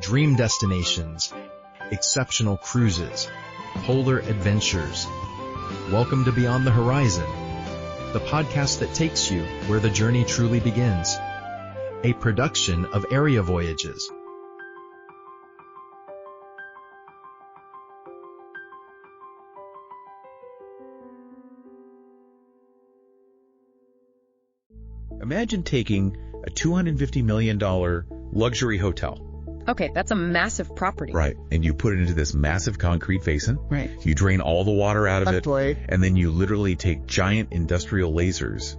dream destinations, exceptional cruises, polar adventures. Welcome to Beyond the Horizon, the podcast that takes you where the journey truly begins. A production of Area Voyages. Imagine taking a $250 million luxury hotel. Okay, that's a massive property. Right. And you put it into this massive concrete basin. Right. You drain all the water out of it. Right. And then you literally take giant industrial lasers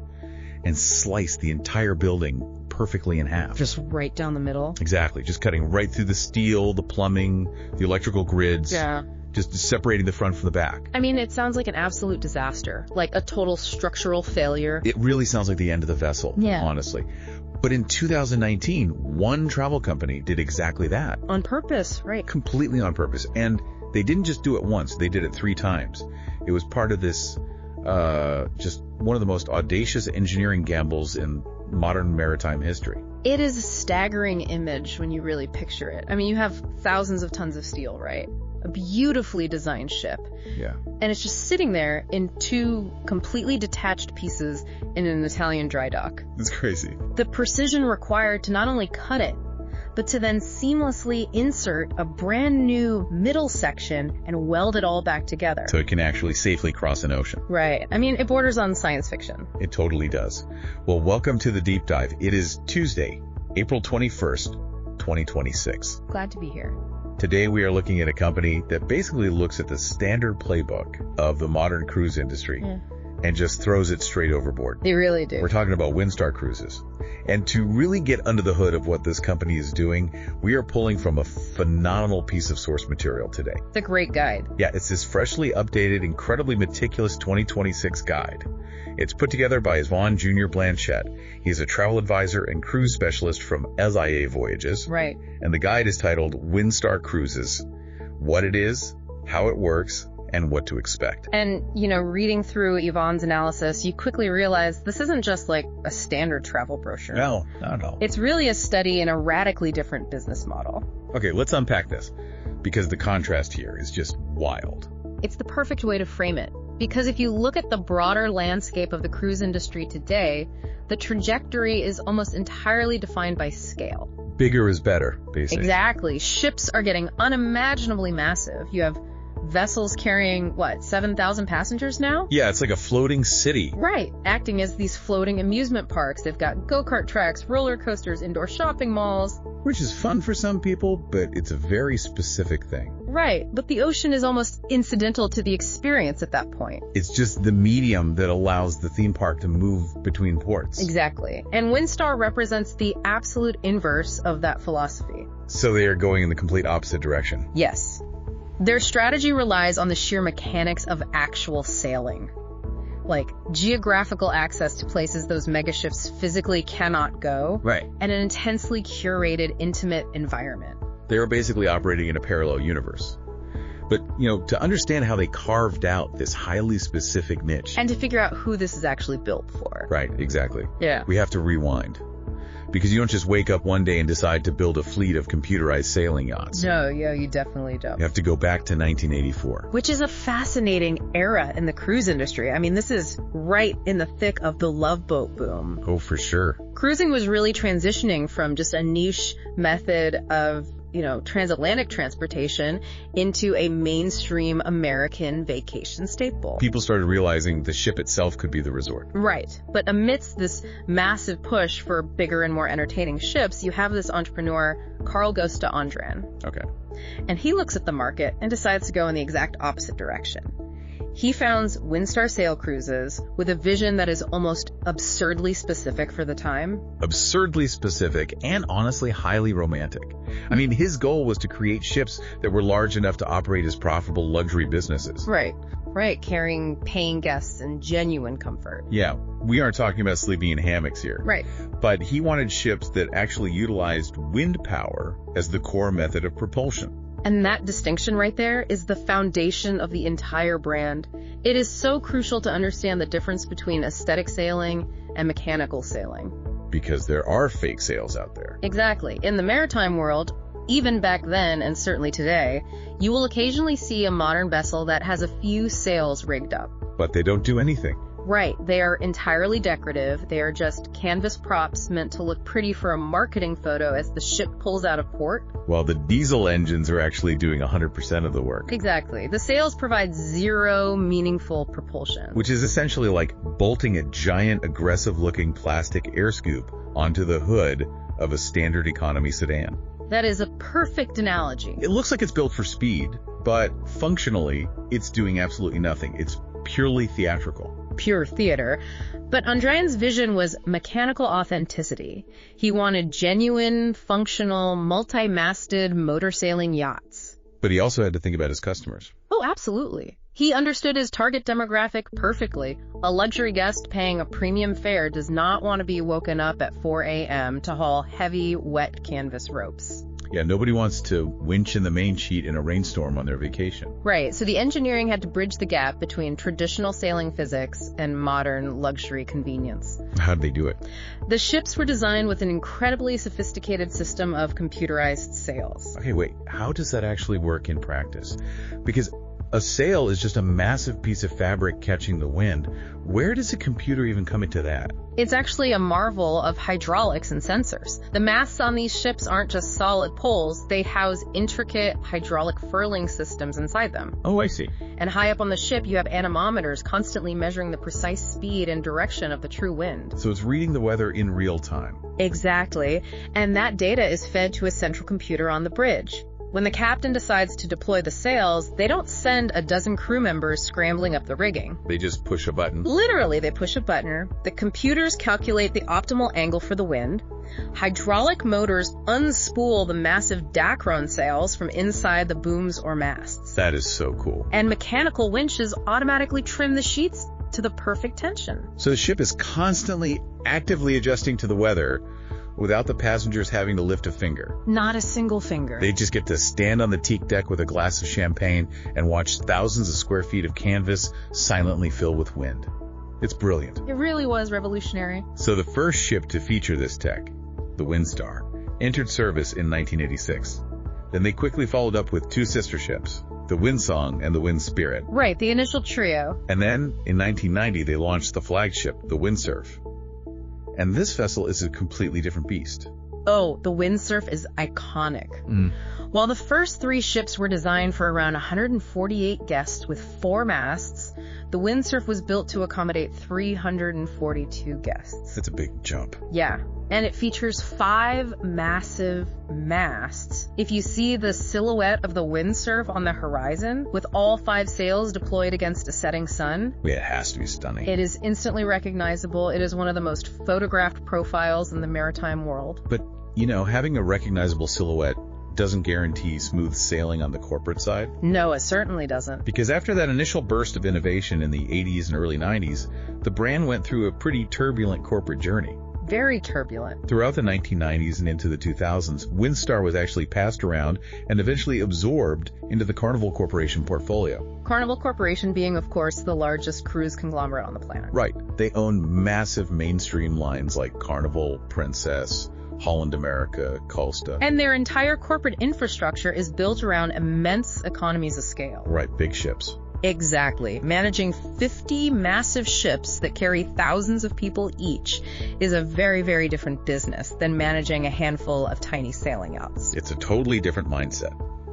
and slice the entire building perfectly in half. Just right down the middle. Exactly. Just cutting right through the steel, the plumbing, the electrical grids. Yeah. Just separating the front from the back. I mean, it sounds like an absolute disaster, like a total structural failure. It really sounds like the end of the vessel, honestly. But in 2019, one travel company did exactly that. On purpose, right. Completely on purpose. And they didn't just do it once, they did it 3 times. It was part of this, just one of the most audacious engineering gambles in modern maritime history. It is a staggering image when you really picture it. I mean, you have thousands of tons of steel, right? A beautifully designed ship. Yeah. And it's just sitting there in 2 completely detached pieces in an Italian dry dock. It's crazy. The precision required to not only cut it, but to then seamlessly insert a brand new middle section and weld it all back together. So it can actually safely cross an ocean. Right. I mean, it borders on science fiction. It totally does. Well, welcome to the deep dive. It is Tuesday, April 21st, 2026. Glad to be here. Today we are looking at a company that basically looks at the standard playbook of the modern cruise industry and just throws it straight overboard. They really do. We're talking about Windstar Cruises. And to really get under the hood of what this company is doing, we are pulling from a phenomenal piece of source material today. It's a great guide. Yeah, it's this freshly updated, incredibly meticulous 2026 guide. It's put together by Yvon Jr. Blanchette. He's a travel advisor and cruise specialist from SIA Voyages. Right. And the guide is titled Windstar Cruises: What It Is, How It Works, and What to Expect. And, reading through Yvonne's analysis, you quickly realize this isn't just like a standard travel brochure. No, not at all. It's really a study in a radically different business model. Okay, let's unpack this, because the contrast here is just wild. It's the perfect way to frame it. Because if you look at the broader landscape of the cruise industry today, the trajectory is almost entirely defined by scale. Bigger is better, basically. Exactly. Ships are getting unimaginably massive. You have vessels carrying, 7,000 passengers now? Yeah, it's like a floating city. Right. Acting as these floating amusement parks. They've got go-kart tracks, roller coasters, indoor shopping malls. Which is fun for some people, but it's a very specific thing. Right. But the ocean is almost incidental to the experience at that point. It's just the medium that allows the theme park to move between ports. Exactly. And Windstar represents the absolute inverse of that philosophy. So they are going in the complete opposite direction. Yes. Their strategy relies on the sheer mechanics of actual sailing, like geographical access to places those megaships physically cannot go, right, and an intensely curated, intimate environment. They are basically operating in a parallel universe. But, to understand how they carved out this highly specific niche. And to figure out who this is actually built for. Right, exactly. Yeah. We have to rewind. Because you don't just wake up one day and decide to build a fleet of computerized sailing yachts. No, you definitely don't. You have to go back to 1984. Which is a fascinating era in the cruise industry. I mean, this is right in the thick of the love boat boom. Oh, for sure. Cruising was really transitioning from just a niche method of transatlantic transportation into a mainstream American vacation staple. People started realizing the ship itself could be the resort. Right. But amidst this massive push for bigger and more entertaining ships, you have this entrepreneur, Carl Gosta Andran. Okay. And he looks at the market and decides to go in the exact opposite direction. He founds Windstar Sail Cruises with a vision that is almost absurdly specific for the time. Absurdly specific and honestly highly romantic. I mean, his goal was to create ships that were large enough to operate as profitable luxury businesses. Right, carrying paying guests and genuine comfort. Yeah, we aren't talking about sleeping in hammocks here. Right. But he wanted ships that actually utilized wind power as the core method of propulsion. And that distinction right there is the foundation of the entire brand. It is so crucial to understand the difference between aesthetic sailing and mechanical sailing. Because there are fake sails out there. Exactly. In the maritime world, Even back then, and certainly today, you will occasionally see a modern vessel that has a few sails rigged up. But they don't do anything. Right, they are entirely decorative. They are just canvas props meant to look pretty for a marketing photo as the ship pulls out of port. While the diesel engines are actually doing 100% of the work. Exactly. The sails provide zero meaningful propulsion. Which is essentially like bolting a giant, aggressive-looking plastic air scoop onto the hood of a standard economy sedan. That is a perfect analogy. It looks like it's built for speed, but functionally, it's doing absolutely nothing. It's purely theatrical. Pure theater. But Andrean's vision was mechanical authenticity. He wanted genuine, functional, multi-masted motor sailing yachts. But he also had to think about his customers. Oh, absolutely. He understood his target demographic perfectly. A luxury guest paying a premium fare does not want to be woken up at 4 a.m. to haul heavy, wet canvas ropes. Yeah, nobody wants to winch in the main sheet in a rainstorm on their vacation. Right, so the engineering had to bridge the gap between traditional sailing physics and modern luxury convenience. How'd they do it? The ships were designed with an incredibly sophisticated system of computerized sails. Okay, wait, how does that actually work in practice? Because a sail is just a massive piece of fabric catching the wind. Where does a computer even come into that? It's actually a marvel of hydraulics and sensors. The masts on these ships aren't just solid poles, they house intricate hydraulic furling systems inside them. Oh, I see. And high up on the ship, you have anemometers constantly measuring the precise speed and direction of the true wind. So it's reading the weather in real time. Exactly. And that data is fed to a central computer on the bridge. When the captain decides to deploy the sails, they don't send a dozen crew members scrambling up the rigging. They just push a button. Literally, they push a button. The computers calculate the optimal angle for the wind. Hydraulic motors unspool the massive Dacron sails from inside the booms or masts. That is so cool. And mechanical winches automatically trim the sheets to the perfect tension. So the ship is constantly actively adjusting to the weather without the passengers having to lift a finger. Not a single finger. They just get to stand on the teak deck with a glass of champagne and watch thousands of square feet of canvas silently fill with wind. It's brilliant. It really was revolutionary. So the first ship to feature this tech, the Windstar, entered service in 1986. Then they quickly followed up with two sister ships, the Windsong and the Windspirit. Right, the initial trio. And then, in 1990, they launched the flagship, the Windsurf. And this vessel is a completely different beast. Oh, the Windsurf is iconic. While the first three ships were designed for around 148 guests with 4 masts, the Windsurf was built to accommodate 342 guests. That's a big jump. Yeah, and it features 5 massive masts. If you see the silhouette of the Windsurf on the horizon, with all 5 sails deployed against a setting sun, It has to be stunning. it is instantly recognizable. It is one of the most photographed profiles in the maritime world. But, you know, having a recognizable silhouette doesn't guarantee smooth sailing on the corporate side. No, it certainly doesn't. Because after that initial burst of innovation in the 80s and early 90s, the brand went through a pretty turbulent corporate journey. Very turbulent. Throughout the 1990s and into the 2000s, Windstar was actually passed around and eventually absorbed into the Carnival Corporation portfolio. Carnival Corporation being, of course, the largest cruise conglomerate on the planet. Right. They own massive mainstream lines like Carnival, Princess, Holland America, Costa. And their entire corporate infrastructure is built around immense economies of scale. Right, big ships. Exactly. Managing 50 massive ships that carry thousands of people each is a very, very different business than managing a handful of tiny sailing yachts. It's a totally different mindset.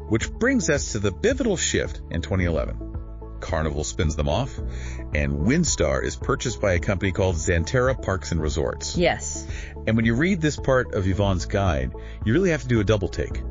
Which brings us to the pivotal shift in 2011. Carnival spins them off, and Windstar is purchased by a company called Xanterra Parks and Resorts. Yes. And when you read this part of Yvonne's guide, you really have to do a double take.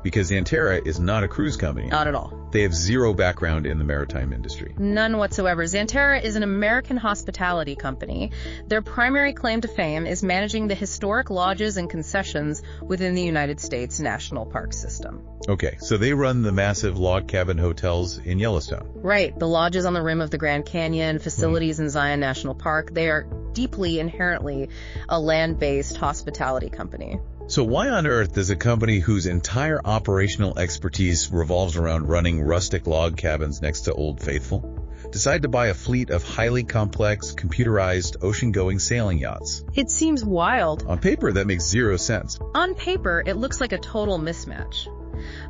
Because Xanterra is not a cruise company. Not at all. They have zero background in the maritime industry. None whatsoever. Xanterra is an American hospitality company. Their primary claim to fame is managing the historic lodges and concessions within the United States National Park System. Okay, so they run the massive log cabin hotels in Yellowstone. Right. The lodges on the rim of the Grand Canyon, facilities in Zion National Park, they are deeply, inherently a land-based hospitality company. So why on earth does a company whose entire operational expertise revolves around running rustic log cabins next to Old Faithful decide to buy a fleet of highly complex, computerized, ocean-going sailing yachts. It seems wild. On paper, that makes zero sense. On paper, it looks like a total mismatch.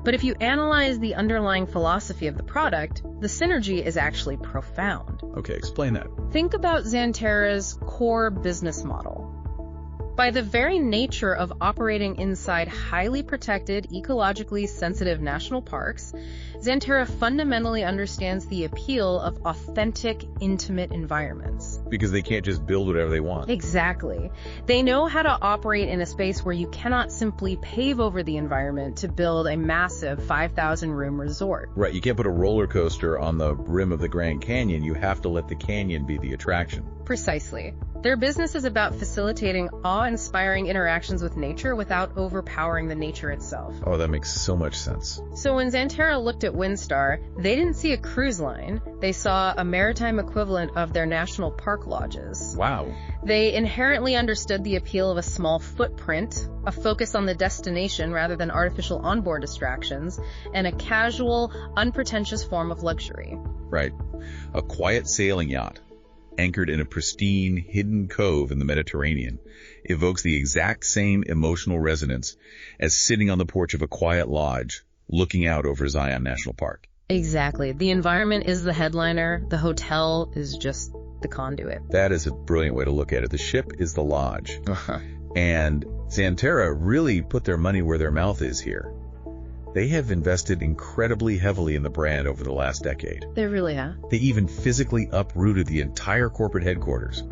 But if you analyze the underlying philosophy of the product, the synergy is actually profound. Okay, explain that. Think about Xanterra's core business model. By the very nature of operating inside highly protected, ecologically sensitive national parks, Xanterra fundamentally understands the appeal of authentic, intimate environments. Because they can't just build whatever they want. Exactly. They know how to operate in a space where you cannot simply pave over the environment to build a massive 5,000-room resort. Right, you can't put a roller coaster on the rim of the Grand Canyon. You have to let the canyon be the attraction. Precisely. Their business is about facilitating awe-inspiring interactions with nature without overpowering the nature itself. Oh, that makes so much sense. So when Xanterra looked at Windstar, they didn't see a cruise line. They saw a maritime equivalent of their national park lodges. Wow. They inherently understood the appeal of a small footprint, a focus on the destination rather than artificial onboard distractions, and a casual, unpretentious form of luxury. Right. A quiet sailing yacht, anchored in a pristine, hidden cove in the Mediterranean, evokes the exact same emotional resonance as sitting on the porch of a quiet lodge, looking out over Zion National Park. Exactly. The environment is the headliner. The hotel is just the conduit. That is a brilliant way to look at it. The ship is the lodge. And Xanterra really put their money where their mouth is here. They have invested incredibly heavily in the brand over the last decade. They really have. They even physically uprooted the entire corporate headquarters,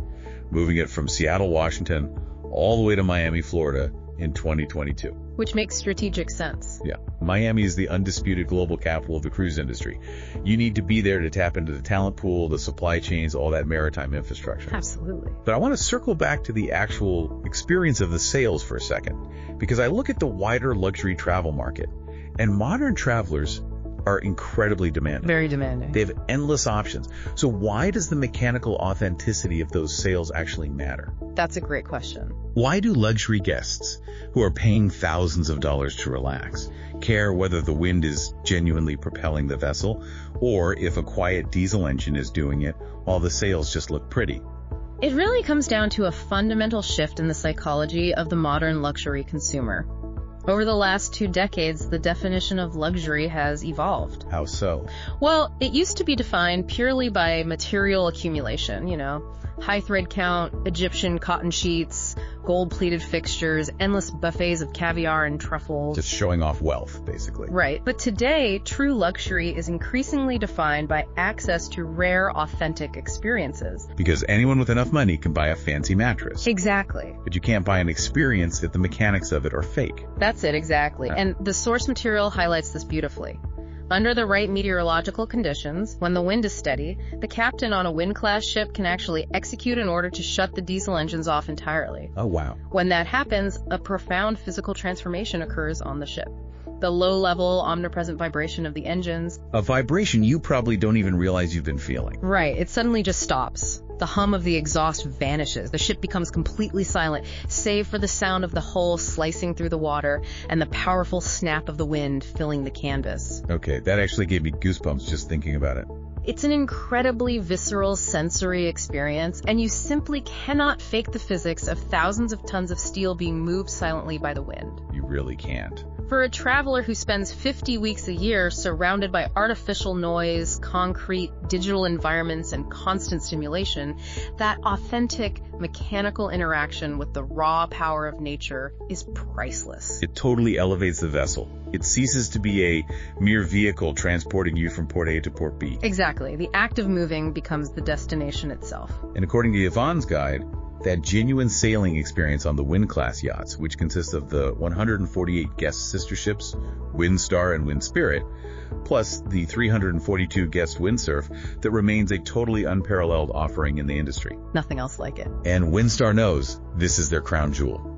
moving it from Seattle, Washington, all the way to Miami, Florida in 2022. Which makes strategic sense. Yeah. Miami is the undisputed global capital of the cruise industry. You need to be there to tap into the talent pool, the supply chains, all that maritime infrastructure. Absolutely. But I want to circle back to the actual experience of the sails for a second, because I look at the wider luxury travel market, and modern travelers are incredibly demanding. Very demanding. They have endless options. So why does the mechanical authenticity of those sails actually matter? That's a great question. Why do luxury guests, who are paying thousands of dollars to relax, care whether the wind is genuinely propelling the vessel, or if a quiet diesel engine is doing it while the sails just look pretty? It really comes down to a fundamental shift in the psychology of the modern luxury consumer. Over the last 2 decades, the definition of luxury has evolved. How so? Well, it used to be defined purely by material accumulation, high thread count, Egyptian cotton sheets, gold-plated fixtures, endless buffets of caviar and truffles. Just showing off wealth, basically. Right. But today, true luxury is increasingly defined by access to rare, authentic experiences. Because anyone with enough money can buy a fancy mattress. Exactly. But you can't buy an experience if the mechanics of it are fake. That's it, exactly. And the source material highlights this beautifully. Under the right meteorological conditions, when the wind is steady, the captain on a wind-class ship can actually execute an order to shut the diesel engines off entirely. Oh, wow. When that happens, a profound physical transformation occurs on the ship. The low-level, omnipresent vibration of the engines. A vibration you probably don't even realize you've been feeling. Right, it suddenly just stops. The hum of the exhaust vanishes. The ship becomes completely silent, save for the sound of the hull slicing through the water and the powerful snap of the wind filling the canvas. Okay, that actually gave me goosebumps just thinking about it. It's an incredibly visceral sensory experience, and you simply cannot fake the physics of thousands of tons of steel being moved silently by the wind. You really can't. For a traveler who spends 50 weeks a year surrounded by artificial noise, concrete, digital environments, and constant stimulation, that authentic mechanical interaction with the raw power of nature is priceless. It totally elevates the vessel. It ceases to be a mere vehicle transporting you from port A to port B. Exactly. The act of moving becomes the destination itself. And according to Yvonne's guide, that genuine sailing experience on the Wind-class yachts, which consists of the 148 guest sister ships, Windstar and Windspirit, plus the 342 guest Windsurf, that remains a totally unparalleled offering in the industry. Nothing else like it. And Windstar knows this is their crown jewel.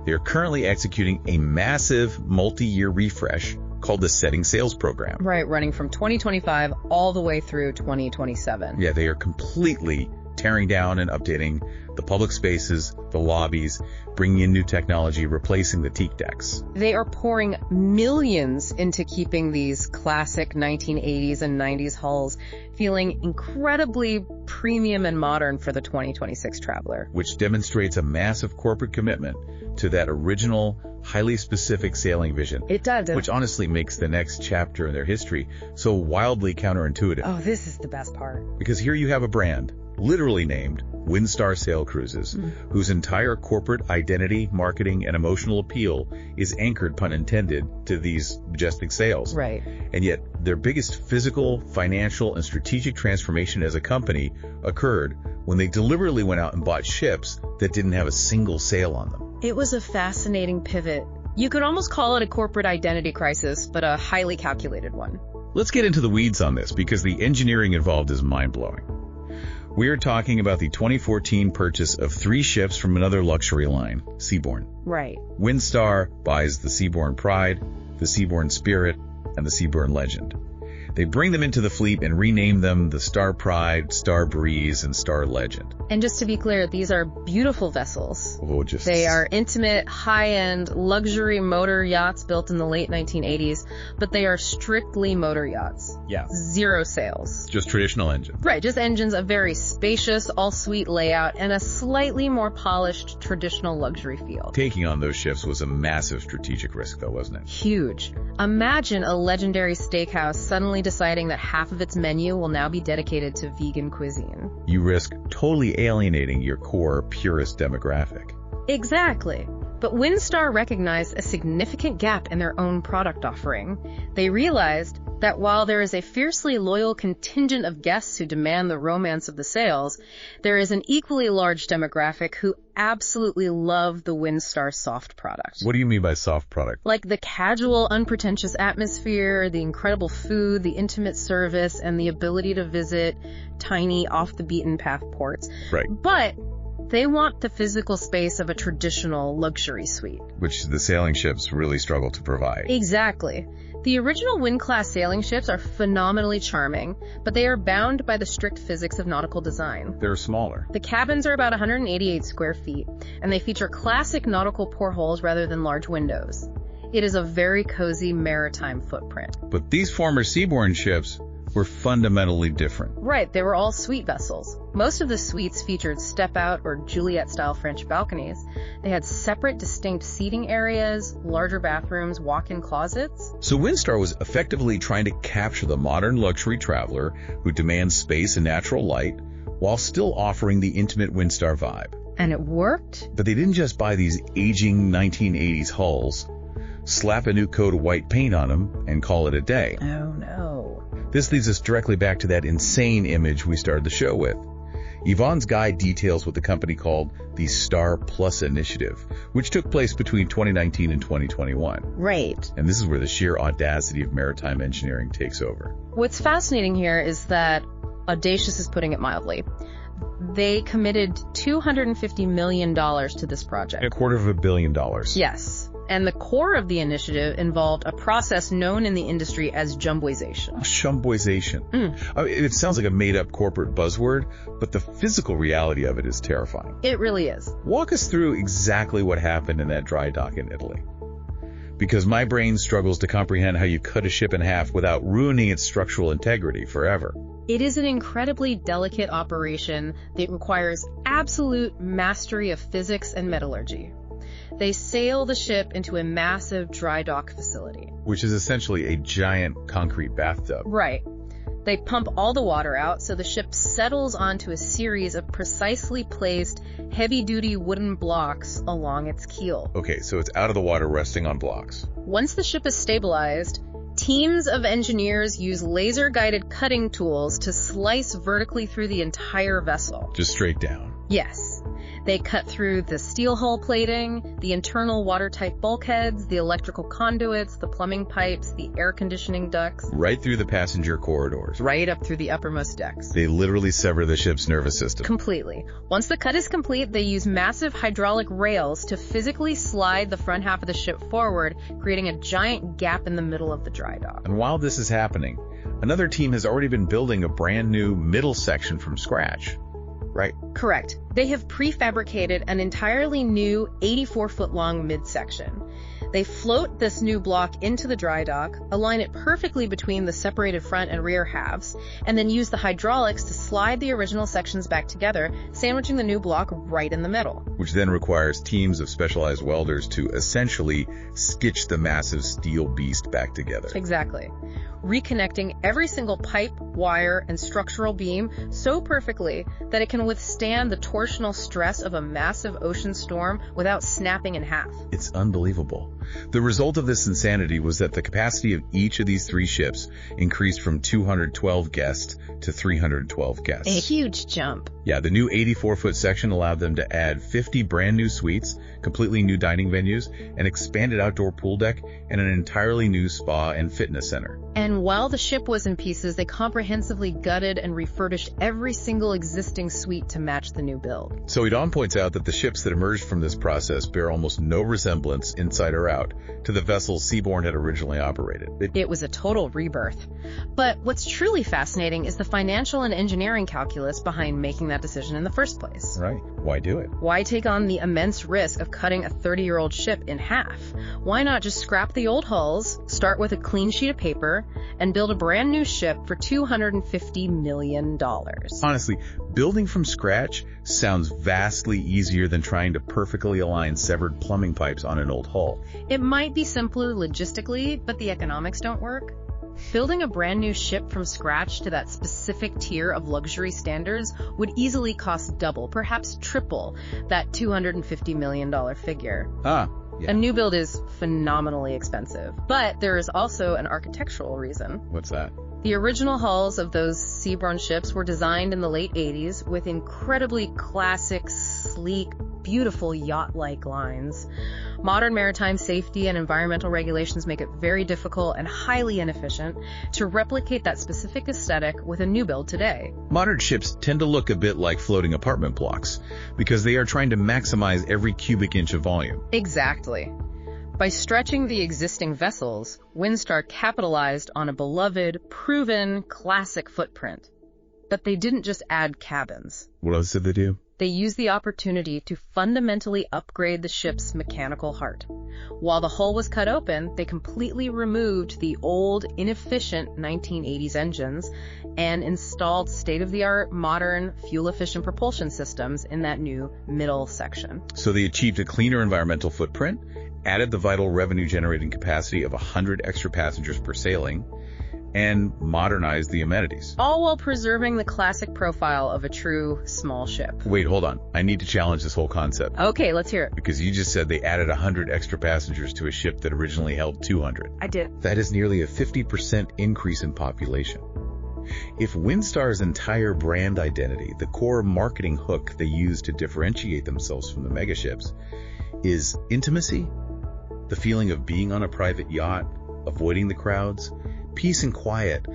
They are currently executing a massive multi-year refresh called the Setting Sails program. Right, running from 2025 all the way through 2027. Yeah, they are completely tearing down and updating the public spaces, the lobbies, bringing in new technology, replacing the teak decks. They are pouring millions into keeping these classic 1980s and 90s hulls feeling incredibly premium and modern for the 2026 traveler. Which demonstrates a massive corporate commitment to that original, highly specific sailing vision. It does. Which honestly makes the next chapter in their history so wildly counterintuitive. Oh, this is the best part. Because here you have a brand, literally named Windstar Sail Cruises, whose entire corporate identity, marketing, and emotional appeal is anchored, pun intended, to these majestic sails. Right. And yet, their biggest physical, financial, and strategic transformation as a company occurred when they deliberately went out and bought ships that didn't have a single sail on them. It was a fascinating pivot. You could almost call it a corporate identity crisis, but a highly calculated one. Let's get into the weeds on this, because the engineering involved is mind-blowing. We are talking about the 2014 purchase of 3 ships from another luxury line, Seabourn. Right. Windstar buys the Seabourn Pride, the Seabourn Spirit, and the Seabourn Legend. They bring them into the fleet and rename them the Star Pride, Star Breeze, and Star Legend. And just to be clear, these are beautiful vessels. They are intimate, high-end, luxury motor yachts built in the late 1980s, but they are strictly motor yachts. Yeah. 0 sails. Just traditional engines. Right, just engines, a very spacious, all-suite layout, and a slightly more polished, traditional luxury feel. Taking on those ships was a massive strategic risk, though, wasn't it? Huge. Imagine a legendary steakhouse suddenly deciding that half of its menu will now be dedicated to vegan cuisine. You risk totally alienating your core purist demographic. Exactly. But Windstar recognized a significant gap in their own product offering. They realized that while there is a fiercely loyal contingent of guests who demand the romance of the sails, there is an equally large demographic who absolutely love the Windstar soft product. What do you mean by soft product? Like the casual, unpretentious atmosphere, the incredible food, the intimate service, and the ability to visit tiny, off-the-beaten-path ports. Right. But they want the physical space of a traditional luxury suite, which the sailing ships really struggle to provide. Exactly. The original Wind-class sailing ships are phenomenally charming, but they are bound by the strict physics of nautical design. They're smaller. The cabins are about 188 square feet, and they feature classic nautical portholes rather than large windows. It is a very cozy maritime footprint. But these former Seabourn ships were fundamentally different. Right, they were all suite vessels. Most of the suites featured step-out or Juliet-style French balconies. They had separate, distinct seating areas, larger bathrooms, walk-in closets. So Windstar was effectively trying to capture the modern luxury traveler who demands space and natural light, while still offering the intimate Windstar vibe. And it worked? But they didn't just buy these aging 1980s hulls, slap a new coat of white paint on them, and call it a day. Oh, no. This leads us directly back to that insane image we started the show with. Yvonne's guide details what the company called the Star Plus Initiative, which took place between 2019 and 2021. Right. And this is where the sheer audacity of maritime engineering takes over. What's fascinating here is that, audacious is putting it mildly, they committed $250 million to this project. $250 million. Yes. And the core of the initiative involved a process known in the industry as jumboization. Jumboization. I mean, it sounds like a made-up corporate buzzword, but the physical reality of it is terrifying. It really is. Walk us through exactly what happened in that dry dock in Italy. Because my brain struggles to comprehend how you cut a ship in half without ruining its structural integrity forever. It is an incredibly delicate operation that requires absolute mastery of physics and metallurgy. They sail the ship into a massive dry dock facility. Which is essentially a giant concrete bathtub. Right. They pump all the water out so the ship settles onto a series of precisely placed, heavy-duty wooden blocks along its keel. Okay, so it's out of the water resting on blocks. Once the ship is stabilized, teams of engineers use laser-guided cutting tools to slice vertically through the entire vessel. Just straight down. Yes. They cut through the steel hull plating, the internal watertight bulkheads, the electrical conduits, the plumbing pipes, the air conditioning ducts. Right through the passenger corridors. Right up through the uppermost decks. They literally sever the ship's nervous system. Completely. Once the cut is complete, they use massive hydraulic rails to physically slide the front half of the ship forward, creating a giant gap in the middle of the dry dock. And while this is happening, another team has already been building a brand new middle section from scratch. right? Correct. They have prefabricated an entirely new 84-foot-long midsection. They float this new block into the dry dock, align it perfectly between the separated front and rear halves, and then use the hydraulics to slide the original sections back together, sandwiching the new block right in the middle. Which then requires teams of specialized welders to essentially stitch the massive steel beast back together. Exactly. Reconnecting every single pipe, wire, and structural beam so perfectly that it can withstand the torsional stress of a massive ocean storm without snapping in half. It's unbelievable. The result of this insanity was that the capacity of each of these 3 ships increased from 212 guests to 312 guests. A huge jump. Yeah, the new 84-foot section allowed them to add 50 brand new suites, completely new dining venues, an expanded outdoor pool deck, and an entirely new spa and fitness center. And while the ship was in pieces, they comprehensively gutted and refurbished every single existing suite to match the new build. So Edon points out that the ships that emerged from this process bear almost no resemblance, inside or out, to the vessels Seabourn had originally operated. It was a total rebirth. But what's truly fascinating is the financial and engineering calculus behind making that decision in the first place. Right. Why do it? Why take on the immense risk of cutting a 30-year-old ship in half? Why not just scrap the old hulls, start with a clean sheet of paper, and build a brand new ship for $250 million? Honestly, building from scratch sounds vastly easier than trying to perfectly align severed plumbing pipes on an old hull. It might be simpler logistically, but the economics don't work. Building a brand new ship from scratch to that specific tier of luxury standards would easily cost double, perhaps triple, that $250 million figure. Yeah. A new build is phenomenally expensive, but there is also an architectural reason. What's that? The original hulls of those Seabourn ships were designed in the late 80s with incredibly classic, sleek, beautiful yacht-like lines. Modern maritime safety and environmental regulations make it very difficult and highly inefficient to replicate that specific aesthetic with a new build today. Modern ships tend to look a bit like floating apartment blocks because they are trying to maximize every cubic inch of volume. Exactly. By stretching the existing vessels, Windstar capitalized on a beloved, proven, classic footprint. But they didn't just add cabins. What else did they do? They used the opportunity to fundamentally upgrade the ship's mechanical heart. While the hull was cut open, they completely removed the old, inefficient 1980s engines and installed state-of-the-art, modern, fuel-efficient propulsion systems in that new middle section. So they achieved a cleaner environmental footprint, added the vital revenue-generating capacity of 100 extra passengers per sailing, and modernized the amenities. All while preserving the classic profile of a true small ship. Wait, hold on. I need to challenge this whole concept. Okay, let's hear it. Because you just said they added 100 extra passengers to a ship that originally held 200. I did. That is nearly a 50% increase in population. If Windstar's entire brand identity, the core marketing hook they use to differentiate themselves from the megaships, is intimacy, the feeling of being on a private yacht, avoiding the crowds, peace and quiet,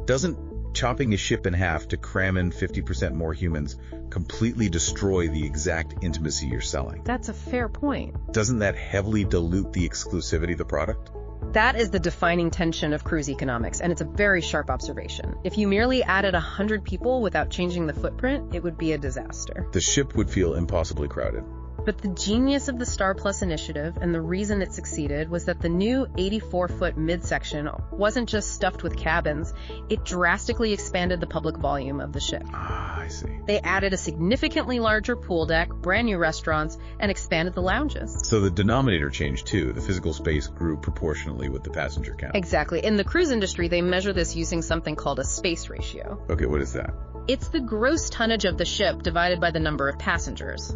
doesn't chopping a ship in half to cram in 50% more humans completely destroy the exact intimacy you're selling? That's a fair point. Doesn't that heavily dilute the exclusivity of the product? That is the defining tension of cruise economics, and it's a very sharp observation. If you merely added 100 people without changing the footprint, it would be a disaster. The ship would feel impossibly crowded. But the genius of the Star Plus initiative and the reason it succeeded was that the new 84-foot midsection wasn't just stuffed with cabins, it drastically expanded the public volume of the ship. Ah, I see. They added a significantly larger pool deck, brand new restaurants, and expanded the lounges. So the denominator changed too. The physical space grew proportionally with the passenger count. Exactly. In the cruise industry, they measure this using something called a space ratio. Okay, what is that? It's the gross tonnage of the ship divided by the number of passengers.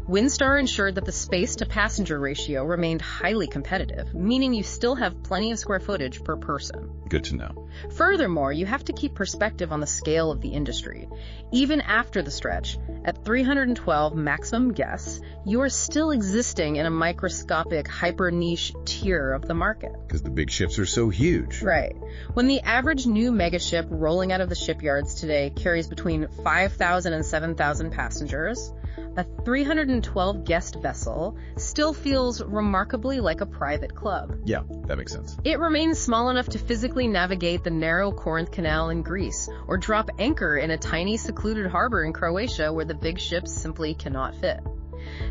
Windstar ensured that the space-to-passenger ratio remained highly competitive, meaning you still have plenty of square footage per person. Good to know. Furthermore, you have to keep perspective on the scale of the industry. Even after the stretch, at 312 maximum guests, you are still existing in a microscopic, hyper-niche tier of the market. Because the big ships are so huge. Right. When the average new megaship rolling out of the shipyards today carries between 5,000 and 7,000 passengers, A 312-guest vessel still feels remarkably like a private club. Yeah, that makes sense. It remains small enough to physically navigate the narrow Corinth Canal in Greece, or drop anchor in a tiny secluded harbor in Croatia where the big ships simply cannot fit.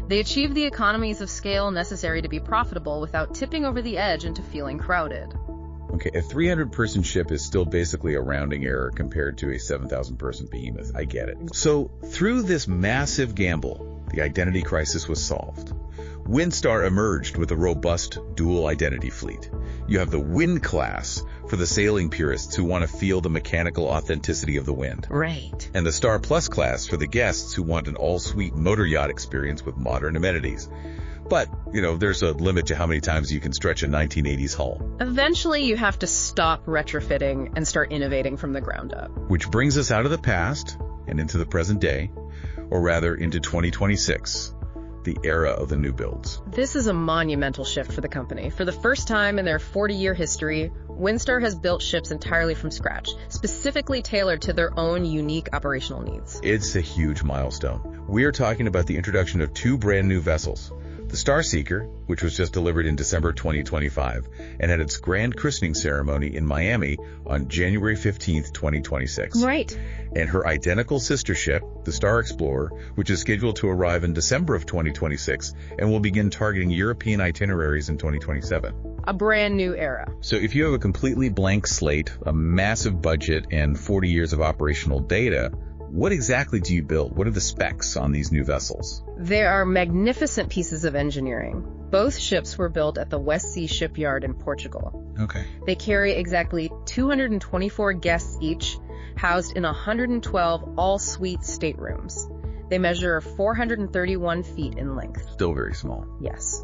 They achieve the economies of scale necessary to be profitable without tipping over the edge into feeling crowded. Okay, a 300-person ship is still basically a rounding error compared to a 7,000-person behemoth. I get it. So, through this massive gamble, the identity crisis was solved. Windstar emerged with a robust dual identity fleet. You have the Wind class for the sailing purists who want to feel the mechanical authenticity of the wind. Right. And the Star Plus class for the guests who want an all-suite motor yacht experience with modern amenities. But, there's a limit to how many times you can stretch a 1980s hull. Eventually, you have to stop retrofitting and start innovating from the ground up. Which brings us out of the past and into the present day, or rather into 2026, the era of the new builds. This is a monumental shift for the company. For the first time in their 40-year history, Windstar has built ships entirely from scratch, specifically tailored to their own unique operational needs. It's a huge milestone. We are talking about the introduction of two brand new vessels. The Starseeker, which was just delivered in December 2025 and had its grand christening ceremony in Miami on January 15th, 2026. Right. And her identical sister ship, the Star Explorer, which is scheduled to arrive in December of 2026 and will begin targeting European itineraries in 2027. A brand new era. So if you have a completely blank slate, a massive budget, and 40 years of operational data, what exactly do you build? What are the specs on these new vessels? They are magnificent pieces of engineering. Both ships were built at the West Sea Shipyard in Portugal. Okay. They carry exactly 224 guests each, housed in 112 all-suite staterooms. They measure 431 feet in length. Still very small. Yes.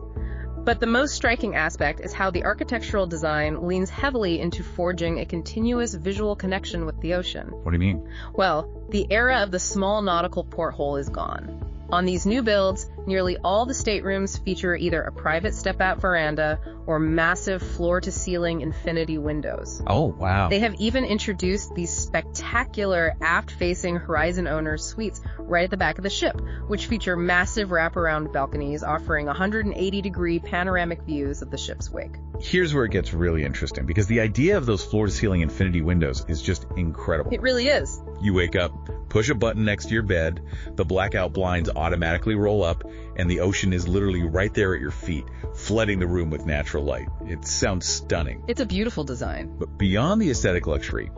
But the most striking aspect is how the architectural design leans heavily into forging a continuous visual connection with the ocean. What do you mean? Well, the era of the small nautical porthole is gone. On these new builds, nearly all the staterooms feature either a private step-out veranda or massive floor-to-ceiling infinity windows. Oh, wow. They have even introduced these spectacular aft-facing Horizon Owners suites right at the back of the ship, which feature massive wraparound balconies offering 180-degree panoramic views of the ship's wake. Here's where it gets really interesting, because the idea of those floor-to-ceiling infinity windows is just incredible. It really is. You wake up, push a button next to your bed, the blackout blinds automatically roll up, and the ocean is literally right there at your feet, flooding the room with natural light. It sounds stunning. It's a beautiful design. But beyond the aesthetic luxury,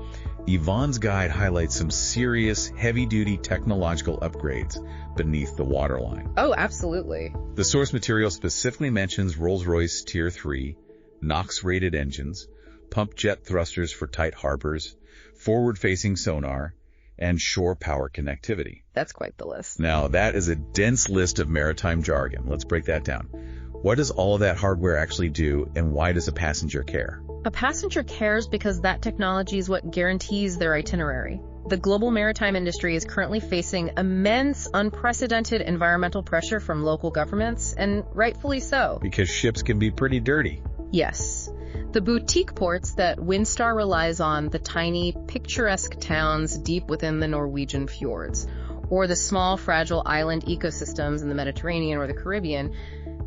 Yvonne's guide highlights some serious, heavy-duty technological upgrades beneath the waterline. Oh, absolutely. The source material specifically mentions Rolls-Royce Tier 3, NOx-rated engines, pump jet thrusters for tight harbors, forward-facing sonar, and shore power connectivity. That's quite the list. Now, that is a dense list of maritime jargon. Let's break that down. What does all of that hardware actually do, and why does a passenger care? A passenger cares because that technology is what guarantees their itinerary. The global maritime industry is currently facing immense, unprecedented environmental pressure from local governments, and rightfully so. Because ships can be pretty dirty. Yes. The boutique ports that Windstar relies on, the tiny, picturesque towns deep within the Norwegian fjords, or the small, fragile island ecosystems in the Mediterranean or the Caribbean,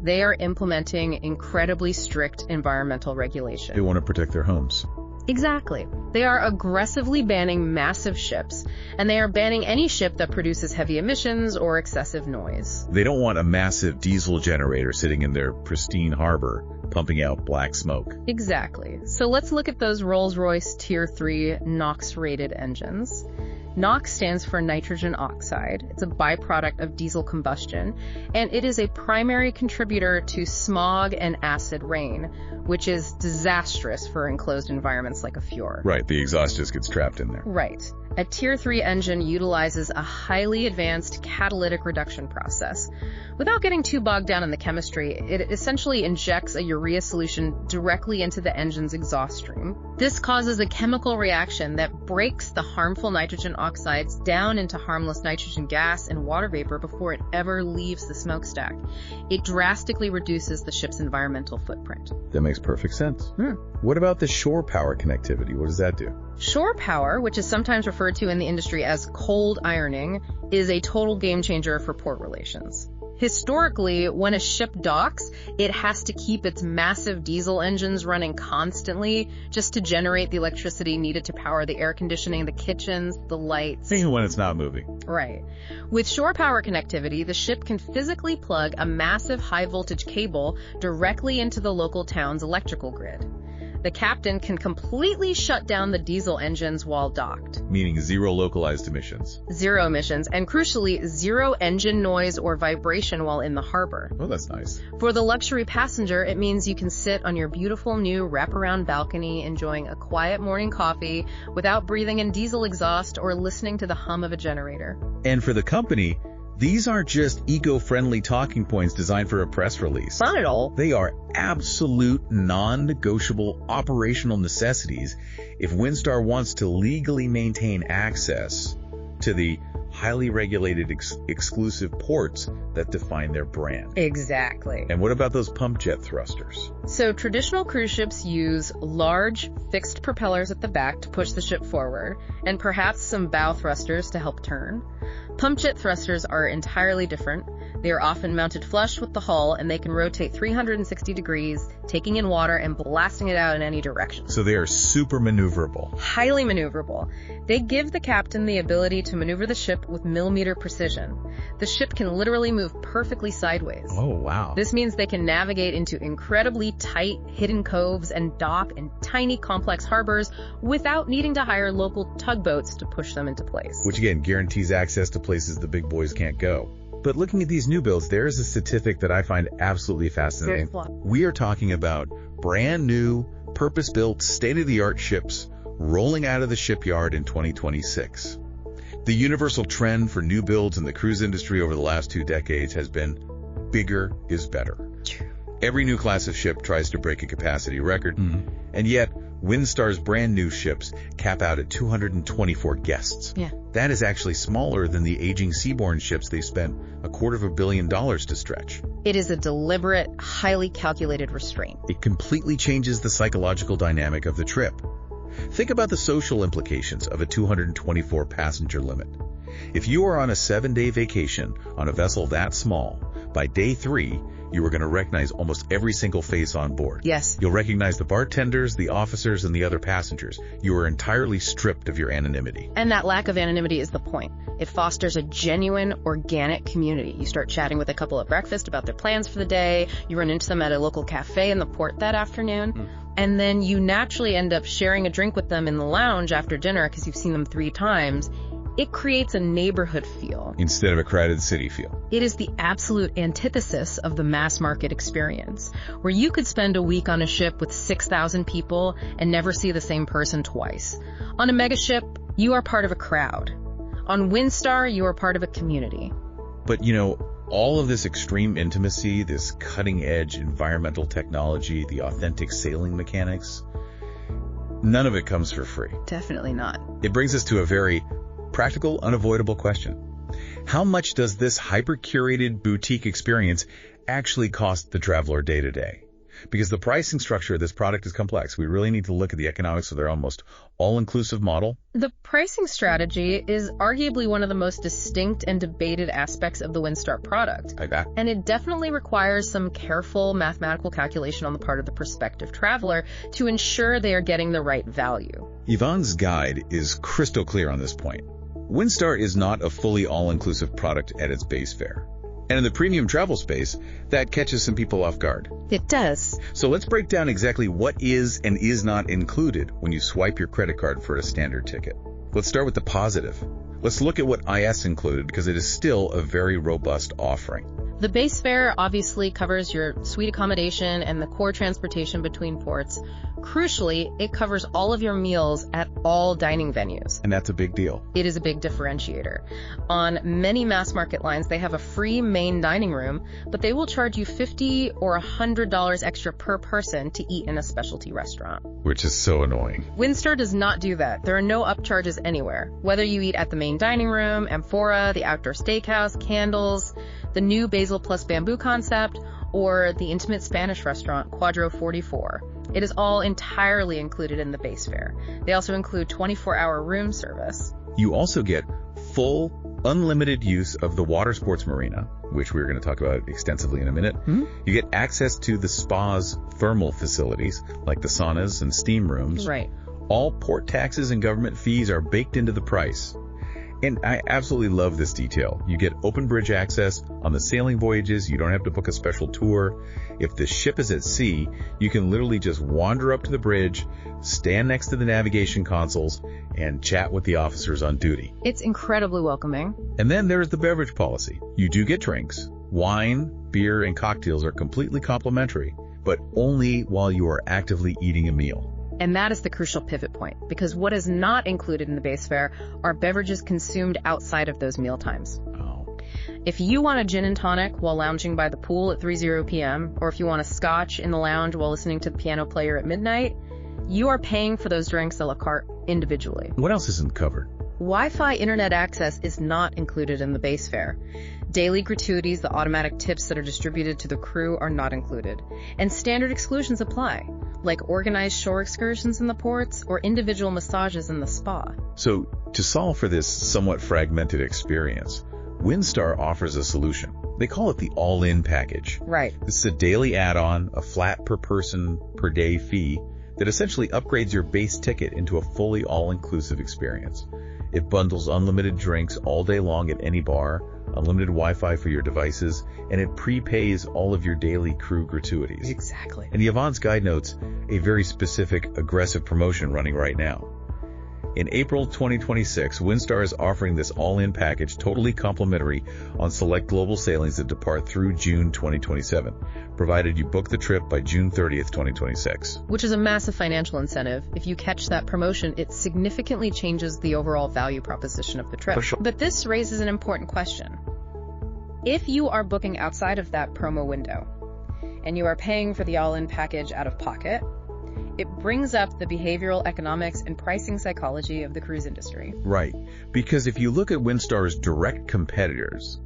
they are implementing incredibly strict environmental regulation. They want to protect their homes. Exactly. They are aggressively banning massive ships, and they are banning any ship that produces heavy emissions or excessive noise. They don't want a massive diesel generator sitting in their pristine harbor, pumping out black smoke. Exactly. So let's look at those Rolls-Royce Tier 3 NOx-rated engines. NOx stands for nitrogen oxide. It's a byproduct of diesel combustion, and it is a primary contributor to smog and acid rain, which is disastrous for enclosed environments like a fjord. Right, the exhaust just gets trapped in there. Right. A Tier 3 engine utilizes a highly advanced catalytic reduction process. Without getting too bogged down in the chemistry, it essentially injects a urea solution directly into the engine's exhaust stream. This causes a chemical reaction that breaks the harmful nitrogen oxides down into harmless nitrogen gas and water vapor before it ever leaves the smokestack. It drastically reduces the ship's environmental footprint. That makes perfect sense. What about the shore power connectivity? What does that do? Shore power, which is sometimes referred to in the industry as cold ironing, is a total game changer for port relations. Historically, when a ship docks, it has to keep its massive diesel engines running constantly just to generate the electricity needed to power the air conditioning, the kitchens, the lights. Even when it's not moving. Right. With shore power connectivity, the ship can physically plug a massive high-voltage cable directly into the local town's electrical grid. The captain can completely shut down the diesel engines while docked. Meaning zero localized emissions. Zero emissions, and crucially, zero engine noise or vibration while in the harbor. Oh, that's nice. For the luxury passenger, it means you can sit on your beautiful new wraparound balcony enjoying a quiet morning coffee without breathing in diesel exhaust or listening to the hum of a generator. And for the company, these aren't just eco-friendly talking points designed for a press release. Not at all. They are absolute non-negotiable operational necessities if Windstar wants to legally maintain access to the highly regulated exclusive ports that define their brand. Exactly. And what about those pump jet thrusters? So traditional cruise ships use large fixed propellers at the back to push the ship forward, and perhaps some bow thrusters to help turn. Pump jet thrusters are entirely different. They are often mounted flush with the hull, and they can rotate 360 degrees, taking in water and blasting it out in any direction. So they are super maneuverable. Highly maneuverable. They give the captain the ability to maneuver the ship with millimeter precision. The ship can literally move perfectly sideways. Oh, wow. This means they can navigate into incredibly tight, hidden coves and dock in tiny, complex harbors without needing to hire local tugboats to push them into place. Which again guarantees access to places the big boys can't go. But looking at these new builds, there is a statistic that I find absolutely fascinating. We are talking about brand new, purpose-built, state-of-the-art ships rolling out of the shipyard in 2026. The universal trend for new builds in the cruise industry over the last 2 decades has been bigger is better. True. Every new class of ship tries to break a capacity record, and yet Windstar's brand new ships cap out at 224 guests. Yeah. That is actually smaller than the aging Seabourn ships they spent $250 million to stretch. It is a deliberate, highly calculated restraint. It completely changes the psychological dynamic of the trip. Think about the social implications of a 224 passenger limit. If you are on a 7-day vacation on a vessel that small, by day 3, you are going to recognize almost every single face on board. Yes. You'll recognize the bartenders, the officers, and the other passengers. You are entirely stripped of your anonymity. And that lack of anonymity is the point. It fosters a genuine, organic community. You start chatting with a couple at breakfast about their plans for the day. You run into them at a local cafe in the port that afternoon. And then you naturally end up sharing a drink with them in the lounge after dinner because you've seen them 3 times. It creates a neighborhood feel. Instead of a crowded city feel. It is the absolute antithesis of the mass market experience, where you could spend a week on a ship with 6,000 people and never see the same person twice. On a mega ship, you are part of a crowd. On Windstar, you are part of a community. But you know, all of this extreme intimacy, this cutting-edge environmental technology, the authentic sailing mechanics, none of it comes for free. Definitely not. It brings us to a very practical, unavoidable question. How much does this hyper-curated boutique experience actually cost the traveler day to day? Because the pricing structure of this product is complex. We really need to look at the economics of their almost all-inclusive model. The pricing strategy is arguably one of the most distinct and debated aspects of the Windstar product. I bet. And it definitely requires some careful mathematical calculation on the part of the prospective traveler to ensure they are getting the right value. Yvonne's guide is crystal clear on this point. Windstar is not a fully all-inclusive product at its base fare. And in the premium travel space, that catches some people off guard. It does. So let's break down exactly what is and is not included when you swipe your credit card for a standard ticket. Let's start with the positive. Let's look at what IS included because it is still a very robust offering. The base fare obviously covers your suite accommodation and the core transportation between ports. Crucially, it covers all of your meals at all dining venues. And that's a big deal. It is a big differentiator. On many mass market lines, they have a free main dining room, but they will charge you $50 or $100 extra per person to eat in a specialty restaurant. Which is so annoying. Windstar does not do that. There are no upcharges anywhere. Whether you eat at the main dining room, amphora, the outdoor steakhouse, candles, the new basil plus bamboo concept, or the intimate Spanish restaurant Cuadro 44. It is all entirely included in the base fare. They also include 24-hour room service. You also get full, unlimited use of the watersports marina, which we're going to talk about extensively in a minute. Mm-hmm. You get access to the spa's thermal facilities, like the saunas and steam rooms. Right. All port taxes and government fees are baked into the price. And I absolutely love this detail. You get open bridge access on the sailing voyages. You don't have to book a special tour. If the ship is at sea, you can literally just wander up to the bridge, stand next to the navigation consoles, and chat with the officers on duty. It's incredibly welcoming. And then there's the beverage policy. You do get drinks. Wine, beer, and cocktails are completely complimentary, but only while you are actively eating a meal. And that is the crucial pivot point, because what is not included in the base fare are beverages consumed outside of those meal times. Oh. If you want a gin and tonic while lounging by the pool at 3:00 p.m., or if you want a scotch in the lounge while listening to the piano player at midnight, you are paying for those drinks a la carte individually. What else isn't covered? Wi-Fi internet access is not included in the base fare. Daily gratuities, the automatic tips that are distributed to the crew, are not included. And standard exclusions apply, like organized shore excursions in the ports or individual massages in the spa. So, to solve for this somewhat fragmented experience, Windstar offers a solution. They call it the all-in package. Right. This is a daily add-on, a flat per person per day fee that essentially upgrades your base ticket into a fully all-inclusive experience. It bundles unlimited drinks all day long at any bar, unlimited Wi-Fi for your devices, and it prepays all of your daily crew gratuities. Exactly. And Yvonne's guide notes a very specific, aggressive promotion running right now. In April 2026, Windstar is offering this all-in package totally complimentary on select global sailings that depart through June 2027, provided you book the trip by June 30th, 2026. Which is a massive financial incentive. If you catch that promotion, it significantly changes the overall value proposition of the trip. For sure. But this raises an important question. If you are booking outside of that promo window, and you are paying for the all-in package out of pocket, it brings up the behavioral economics and pricing psychology of the cruise industry. Right, because if you look at Windstar's direct competitors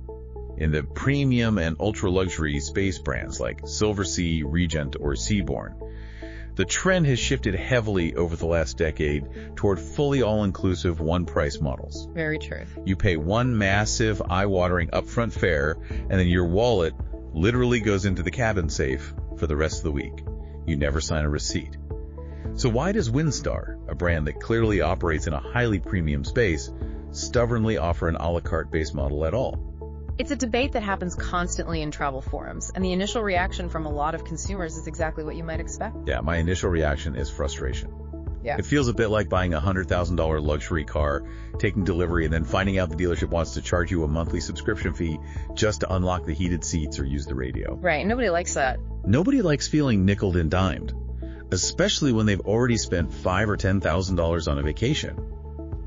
in the premium and ultra-luxury space brands like Silversea, Regent, or Seabourn, the trend has shifted heavily over the last decade toward fully all-inclusive one-price models. Very true. You pay one massive, eye-watering upfront fare, and then your wallet literally goes into the cabin safe for the rest of the week. You never sign a receipt. So why does Windstar, a brand that clearly operates in a highly premium space, stubbornly offer an a la carte base model at all? It's a debate that happens constantly in travel forums, and the initial reaction from a lot of consumers is exactly what you might expect. Yeah, my initial reaction is frustration. Yeah. It feels a bit like buying a $100,000 luxury car, taking delivery, and then finding out the dealership wants to charge you a monthly subscription fee just to unlock the heated seats or use the radio. Right, nobody likes that. Nobody likes feeling nickeled and dimed, especially when they've already spent $5,000 or $10,000 on a vacation.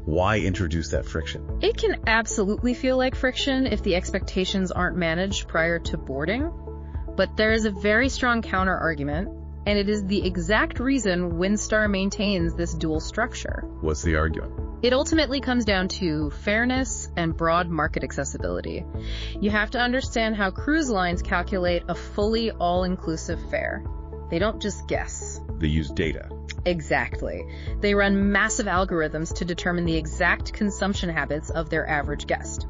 Why introduce that friction? It can absolutely feel like friction if the expectations aren't managed prior to boarding, but there is a very strong counter argument, and it is the exact reason Windstar maintains this dual structure. What's the argument? It ultimately comes down to fairness and broad market accessibility. You have to understand how cruise lines calculate a fully all-inclusive fare. They don't just guess. They use data. Exactly. They run massive algorithms to determine the exact consumption habits of their average guest.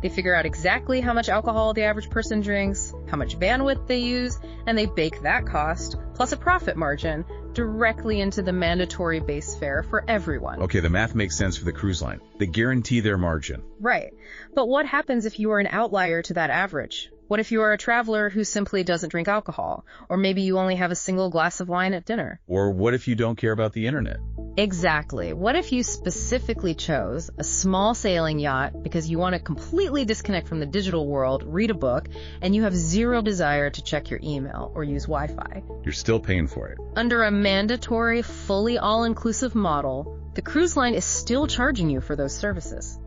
They figure out exactly how much alcohol the average person drinks, how much bandwidth they use, and they bake that cost, plus a profit margin, directly into the mandatory base fare for everyone. Okay, the math makes sense for the cruise line. They guarantee their margin. Right. But what happens if you are an outlier to that average? What if you are a traveler who simply doesn't drink alcohol? Or maybe you only have a single glass of wine at dinner? Or what if you don't care about the internet? Exactly. What if you specifically chose a small sailing yacht because you want to completely disconnect from the digital world, read a book, and you have zero desire to check your email or use Wi-Fi? You're still paying for it. Under a mandatory, fully all-inclusive model, the cruise line is still charging you for those services.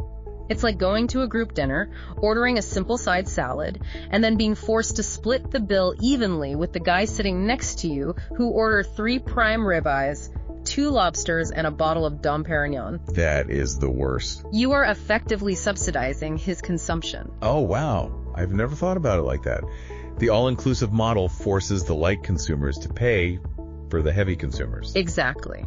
It's like going to a group dinner, ordering a simple side salad, and then being forced to split the bill evenly with the guy sitting next to you who ordered 3 prime ribeyes, 2 lobsters, and a bottle of Dom Perignon. That is the worst. You are effectively subsidizing his consumption. Oh, wow. I've never thought about it like that. The all-inclusive model forces the light consumers to pay for the heavy consumers. Exactly.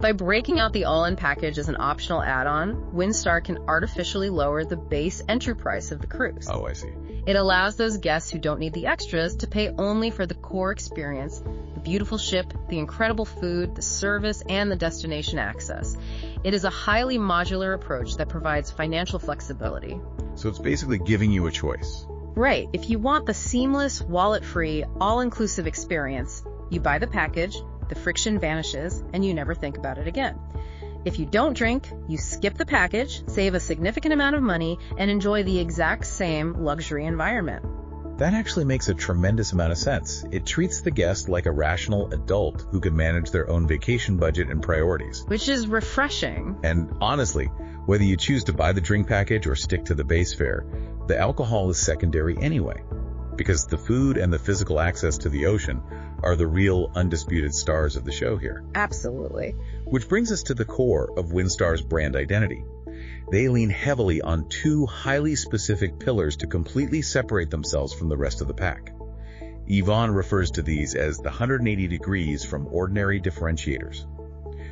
By breaking out the all-in package as an optional add-on, Windstar can artificially lower the base entry price of the cruise. Oh, I see. It allows those guests who don't need the extras to pay only for the core experience, the beautiful ship, the incredible food, the service, and the destination access. It is a highly modular approach that provides financial flexibility. So it's basically giving you a choice. Right. If you want the seamless, wallet-free, all-inclusive experience, you buy the package, the friction vanishes, and you never think about it again. If you don't drink, you skip the package, save a significant amount of money, and enjoy the exact same luxury environment. That actually makes a tremendous amount of sense. It treats the guest like a rational adult who can manage their own vacation budget and priorities. Which is refreshing. And honestly, whether you choose to buy the drink package or stick to the base fare, the alcohol is secondary anyway, because the food and the physical access to the ocean are the real undisputed stars of the show here. Absolutely. Which brings us to the core of Windstar's brand identity. They lean heavily on two highly specific pillars to completely separate themselves from the rest of the pack. Yvonne refers to these as the 180 degrees from ordinary differentiators: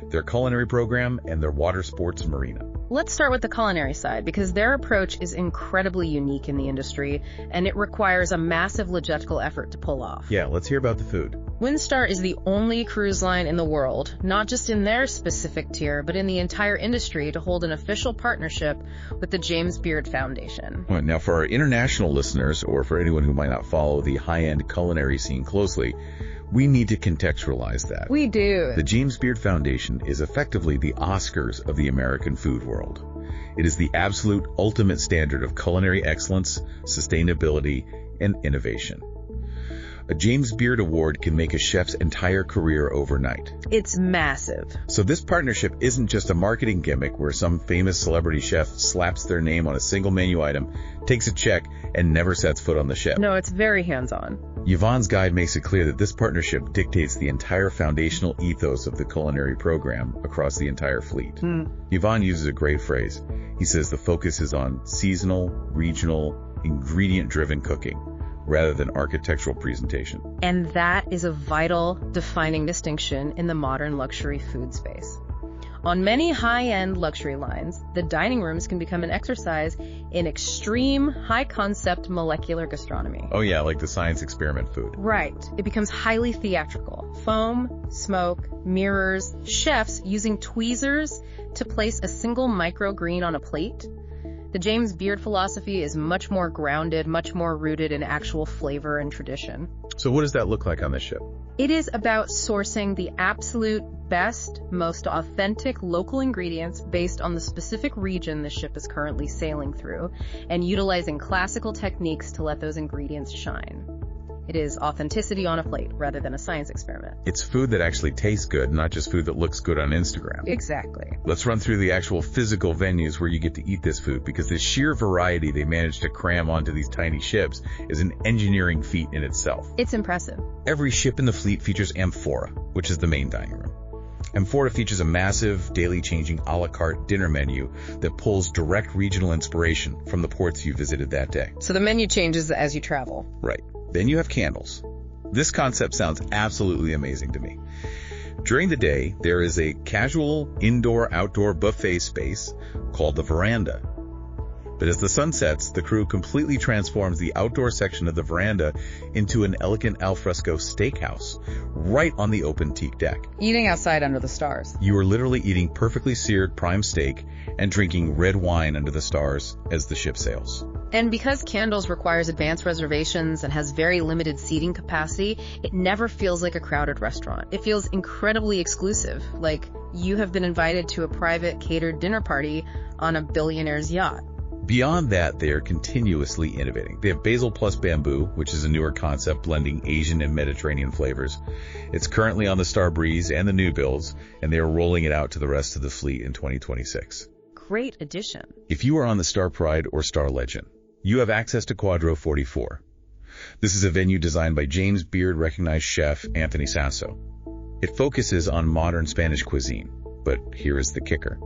their culinary program and their watersports marina. Let's start with the culinary side, because their approach is incredibly unique in the industry, and it requires a massive logistical effort to pull off. Yeah, let's hear about the food. Windstar is the only cruise line in the world, not just in their specific tier, but in the entire industry, to hold an official partnership with the James Beard Foundation. Well, now, for our international listeners, or for anyone who might not follow the high-end culinary scene closely, we need to contextualize that. We do. The James Beard Foundation is effectively the Oscars of the American food world. It is the absolute ultimate standard of culinary excellence, sustainability, and innovation. A James Beard Award can make a chef's entire career overnight. It's massive. So this partnership isn't just a marketing gimmick where some famous celebrity chef slaps their name on a single menu item, takes a check, and never sets foot on the ship. No, it's very hands-on. Yvonne's guide makes it clear that this partnership dictates the entire foundational ethos of the culinary program across the entire fleet. Yvonne uses a great phrase. He says the focus is on seasonal, regional, ingredient-driven cooking, rather than architectural presentation. And that is a vital, defining distinction in the modern luxury food space. On many high-end luxury lines, the dining rooms can become an exercise in extreme, high-concept molecular gastronomy. Oh yeah, like the science experiment food. Right. It becomes highly theatrical. Foam, smoke, mirrors, chefs using tweezers to place a single microgreen on a plate. The James Beard philosophy is much more grounded, much more rooted in actual flavor and tradition. So what does that look like on this ship? It is about sourcing the absolute best, most authentic local ingredients based on the specific region the ship is currently sailing through, and utilizing classical techniques to let those ingredients shine. It is authenticity on a plate rather than a science experiment. It's food that actually tastes good, not just food that looks good on Instagram. Exactly. Let's run through the actual physical venues where you get to eat this food, because the sheer variety they managed to cram onto these tiny ships is an engineering feat in itself. It's impressive. Every ship in the fleet features Amphora, which is the main dining room. Amphora features a massive, daily changing a la carte dinner menu that pulls direct regional inspiration from the ports you visited that day. So the menu changes as you travel. Right. Then you have candles. This concept sounds absolutely amazing to me. During the day, there is a casual indoor-outdoor buffet space called the veranda. But as the sun sets, the crew completely transforms the outdoor section of the veranda into an elegant alfresco steakhouse right on the open teak deck. Eating outside under the stars. You are literally eating perfectly seared prime steak and drinking red wine under the stars as the ship sails. And because Candles requires advanced reservations and has very limited seating capacity, it never feels like a crowded restaurant. It feels incredibly exclusive, like you have been invited to a private catered dinner party on a billionaire's yacht. Beyond that, they are continuously innovating. They have basil plus bamboo, which is a newer concept blending Asian and Mediterranean flavors. It's currently on the Star Breeze and the new builds, and they are rolling it out to the rest of the fleet in 2026. Great addition. If you are on the Star Pride or Star Legend, you have access to Quadro 44. This is a venue designed by James Beard recognized chef Anthony Sasso. It focuses on modern Spanish cuisine, but here is the kicker.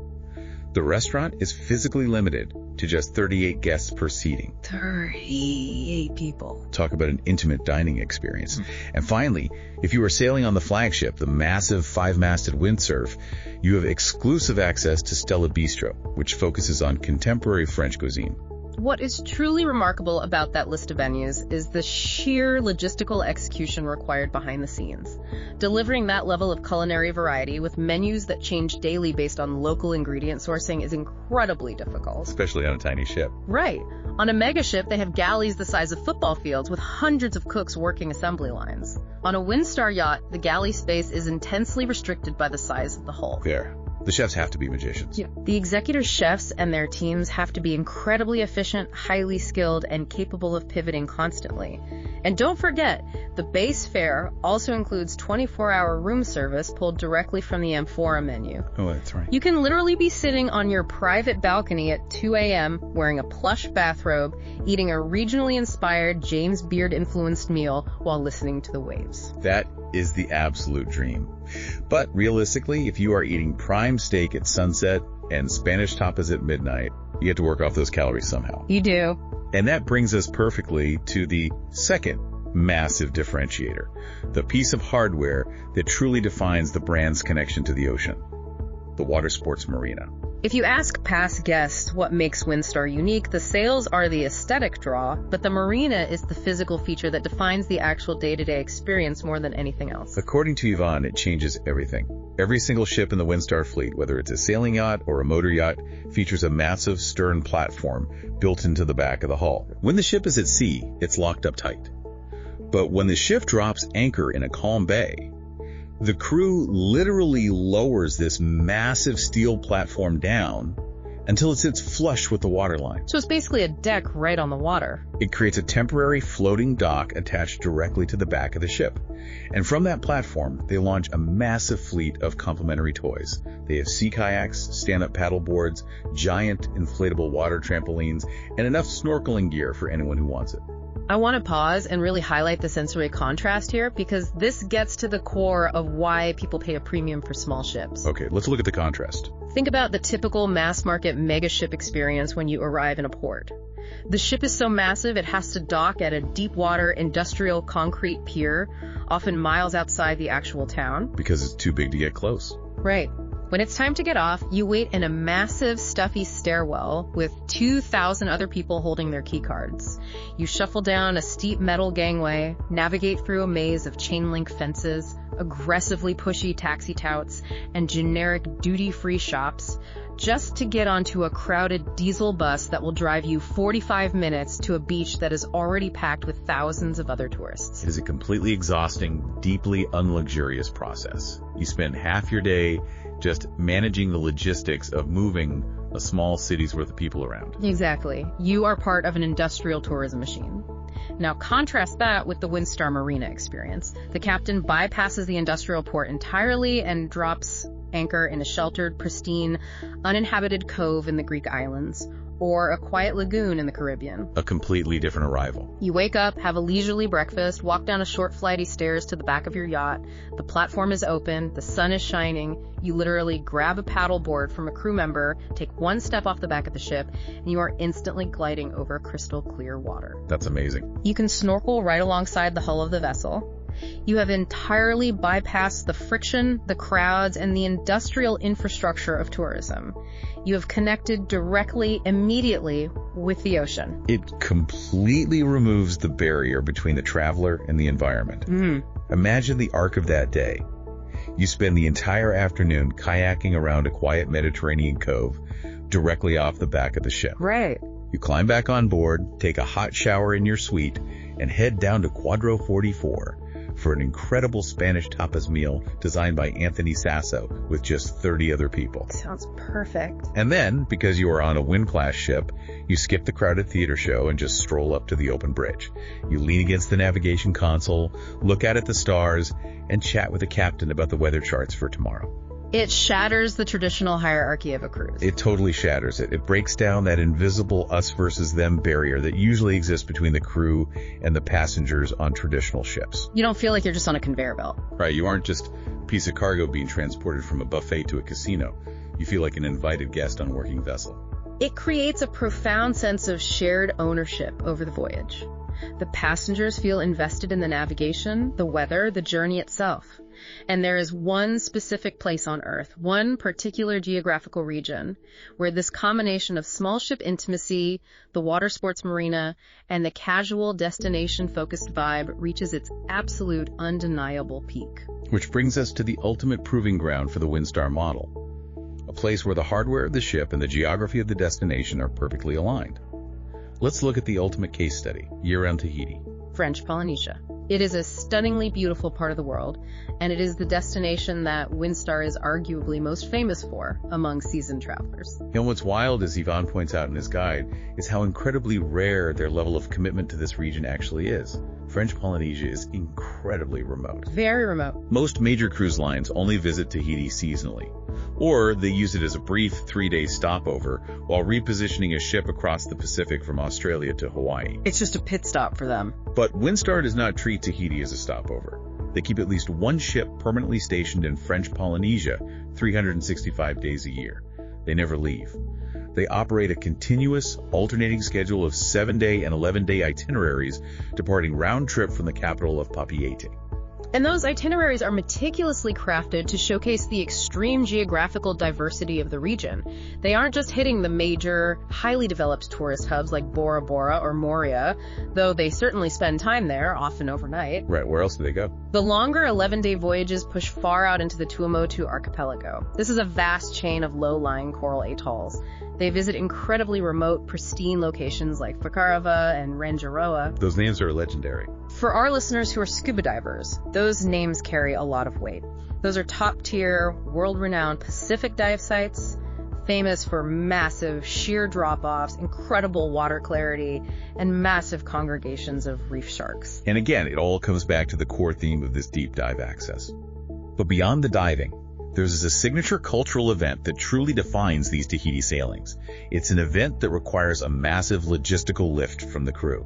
The restaurant is physically limited to just 38 guests per seating. 38 people. Talk about an intimate dining experience. And finally, if you are sailing on the flagship, the massive 5-masted Windsurf, you have exclusive access to Stella Bistro, which focuses on contemporary French cuisine. What is truly remarkable about that list of venues is the sheer logistical execution required behind the scenes. Delivering that level of culinary variety with menus that change daily based on local ingredient sourcing is incredibly difficult. Especially on a tiny ship. Right. On a megaship, they have galleys the size of football fields with hundreds of cooks working assembly lines. On a Windstar yacht, the galley space is intensely restricted by the size of the hull. There. The chefs have to be magicians. Yeah. The executive chefs and their teams have to be incredibly efficient, highly skilled, and capable of pivoting constantly. And don't forget, the base fare also includes 24-hour room service pulled directly from the Amphora menu. Oh, that's right. You can literally be sitting on your private balcony at 2 a.m. wearing a plush bathrobe, eating a regionally inspired James Beard-influenced meal while listening to the waves. That is the absolute dream. But realistically, if you are eating prime steak at sunset and Spanish tapas at midnight, you have to work off those calories somehow. You do. And that brings us perfectly to the second massive differentiator, the piece of hardware that truly defines the brand's connection to the ocean, the watersports marina. If you ask past guests what makes Windstar unique, the sails are the aesthetic draw, but the marina is the physical feature that defines the actual day-to-day experience more than anything else. According to Yvonne, it changes everything. Every single ship in the Windstar fleet, whether it's a sailing yacht or a motor yacht, features a massive stern platform built into the back of the hull. When the ship is at sea, it's locked up tight. But when the ship drops anchor in a calm bay, the crew literally lowers this massive steel platform down until it sits flush with the waterline. So it's basically a deck right on the water. It creates a temporary floating dock attached directly to the back of the ship. And from that platform, they launch a massive fleet of complimentary toys. They have sea kayaks, stand-up paddle boards, giant inflatable water trampolines, and enough snorkeling gear for anyone who wants it. I want to pause and really highlight the sensory contrast here because this gets to the core of why people pay a premium for small ships. Okay, let's look at the contrast. Think about the typical mass market megaship experience when you arrive in a port. The ship is so massive it has to dock at a deep water industrial concrete pier, often miles outside the actual town. Because it's too big to get close. Right. When it's time to get off, you wait in a massive, stuffy stairwell with 2,000 other people holding their key cards. You shuffle down a steep metal gangway, navigate through a maze of chain link fences, aggressively pushy taxi touts, and generic duty-free shops, just to get onto a crowded diesel bus that will drive you 45 minutes to a beach that is already packed with thousands of other tourists. It is a completely exhausting, deeply unluxurious process. You spend half your day just managing the logistics of moving a small city's worth of people around. Exactly. You are part of an industrial tourism machine. Now contrast that with the Windstar Marina experience. The captain bypasses the industrial port entirely and drops anchor in a sheltered, pristine, uninhabited cove in the Greek islands, or a quiet lagoon in the Caribbean. A completely different arrival. You wake up, have a leisurely breakfast, walk down a short flighty stairs to the back of your yacht. The platform is open, the sun is shining. You literally grab a paddleboard from a crew member, take one step off the back of the ship, and you are instantly gliding over crystal clear water. That's amazing. You can snorkel right alongside the hull of the vessel. You have entirely bypassed the friction, the crowds, and the industrial infrastructure of tourism. You have connected directly, immediately with the ocean. It completely removes the barrier between the traveler and the environment. Imagine the arc of that day. You spend the entire afternoon kayaking around a quiet Mediterranean cove directly off the back of the ship. Right. You climb back on board, take a hot shower in your suite, and head down to Quadro 44 for an incredible Spanish tapas meal designed by Anthony Sasso with just 30 other people. Sounds perfect. And then, because you are on a Wind-class ship, you skip the crowded theater show and just stroll up to the open bridge. You lean against the navigation console, look out at the stars, and chat with the captain about the weather charts for tomorrow. It shatters the traditional hierarchy of a cruise. It totally shatters it. It breaks down that invisible us versus them barrier that usually exists between the crew and the passengers on traditional ships. You don't feel like you're just on a conveyor belt. Right, you aren't just piece of cargo being transported from a buffet to a casino. You feel like an invited guest on a working vessel. It creates a profound sense of shared ownership over the voyage. The passengers feel invested in the navigation, the weather, the journey itself. And there is one specific place on Earth, one particular geographical region, where this combination of small ship intimacy, the water sports marina, and the casual destination-focused vibe reaches its absolute undeniable peak. Which brings us to the ultimate proving ground for the Windstar model. A place where the hardware of the ship and the geography of the destination are perfectly aligned. Let's look at the ultimate case study, year-round Tahiti. French Polynesia. It is a stunningly beautiful part of the world, and it is the destination that Windstar is arguably most famous for among seasoned travelers. And what's wild, as Yvonne points out in his guide, is how incredibly rare their level of commitment to this region actually is. French Polynesia is incredibly remote. Very remote. Most major cruise lines only visit Tahiti seasonally, or they use it as a brief 3-day stopover while repositioning a ship across the Pacific from Australia to Hawaii. It's just a pit stop for them. But Windstar does not treat Tahiti as a stopover. They keep at least one ship permanently stationed in French Polynesia 365 days a year. They never leave. They operate a continuous, alternating schedule of 7-day and 11-day itineraries, departing round-trip from the capital of Papeete. And those itineraries are meticulously crafted to showcase the extreme geographical diversity of the region. They aren't just hitting the major, highly developed tourist hubs like Bora Bora or Moria, though they certainly spend time there, often overnight. Right, where else do they go? The longer 11-day voyages push far out into the Tuamotu archipelago. This is a vast chain of low-lying coral atolls. They visit incredibly remote, pristine locations like Fakarava and Rangiroa. Those names are legendary. For our listeners who are scuba divers, those names carry a lot of weight. Those are top-tier, world-renowned Pacific dive sites, famous for massive sheer drop-offs, incredible water clarity, and massive congregations of reef sharks. And again, it all comes back to the core theme of this deep dive access. But beyond the diving, there's a signature cultural event that truly defines these Tahiti sailings. It's an event that requires a massive logistical lift from the crew.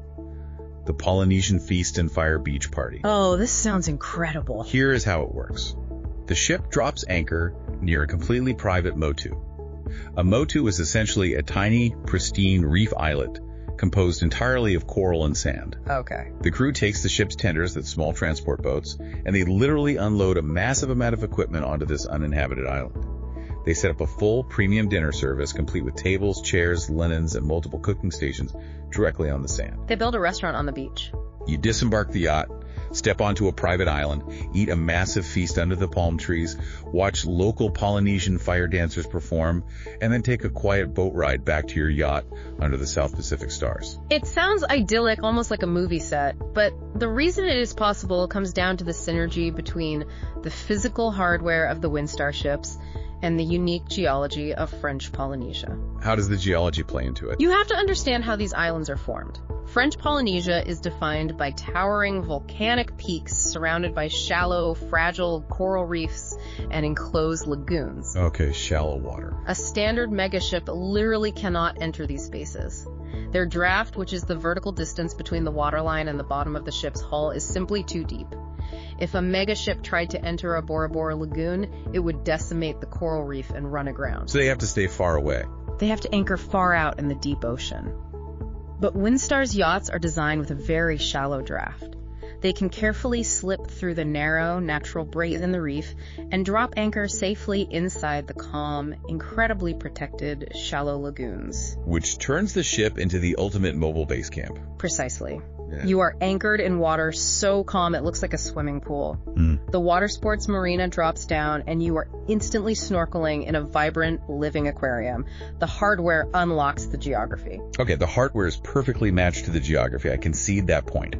The Polynesian Feast and Fire Beach Party. Oh, this sounds incredible. Here is how it works. The ship drops anchor near a completely private motu. A motu is essentially a tiny, pristine reef islet composed entirely of coral and sand. Okay. The crew takes the ship's tenders, that's small transport boats, and they literally unload a massive amount of equipment onto this uninhabited island. They set up a full premium dinner service complete with tables, chairs, linens, and multiple cooking stations directly on the sand. They build a restaurant on the beach. You disembark the yacht, step onto a private island, eat a massive feast under the palm trees, watch local Polynesian fire dancers perform, and then take a quiet boat ride back to your yacht under the South Pacific stars. It sounds idyllic, almost like a movie set, but the reason it is possible comes down to the synergy between the physical hardware of the Windstar ships and the unique geology of French Polynesia. How does the geology play into it? You have to understand how these islands are formed. French Polynesia is defined by towering volcanic peaks surrounded by shallow, fragile coral reefs and enclosed lagoons. Okay, shallow water. A standard megaship literally cannot enter these spaces. Their draft, which is the vertical distance between the waterline and the bottom of the ship's hull, is simply too deep. If a megaship tried to enter a Bora Bora lagoon, it would decimate the coral reef and run aground. So they have to stay far away. They have to anchor far out in the deep ocean. But Windstar's yachts are designed with a very shallow draft. They can carefully slip through the narrow, natural breaks in the reef and drop anchor safely inside the calm, incredibly protected, shallow lagoons. Which turns the ship into the ultimate mobile base camp. Precisely. Yeah. You are anchored in water so calm it looks like a swimming pool. The watersports marina drops down and you are instantly snorkeling in a vibrant, living aquarium. The hardware unlocks the geography. Okay, the hardware is perfectly matched to the geography. I concede that point.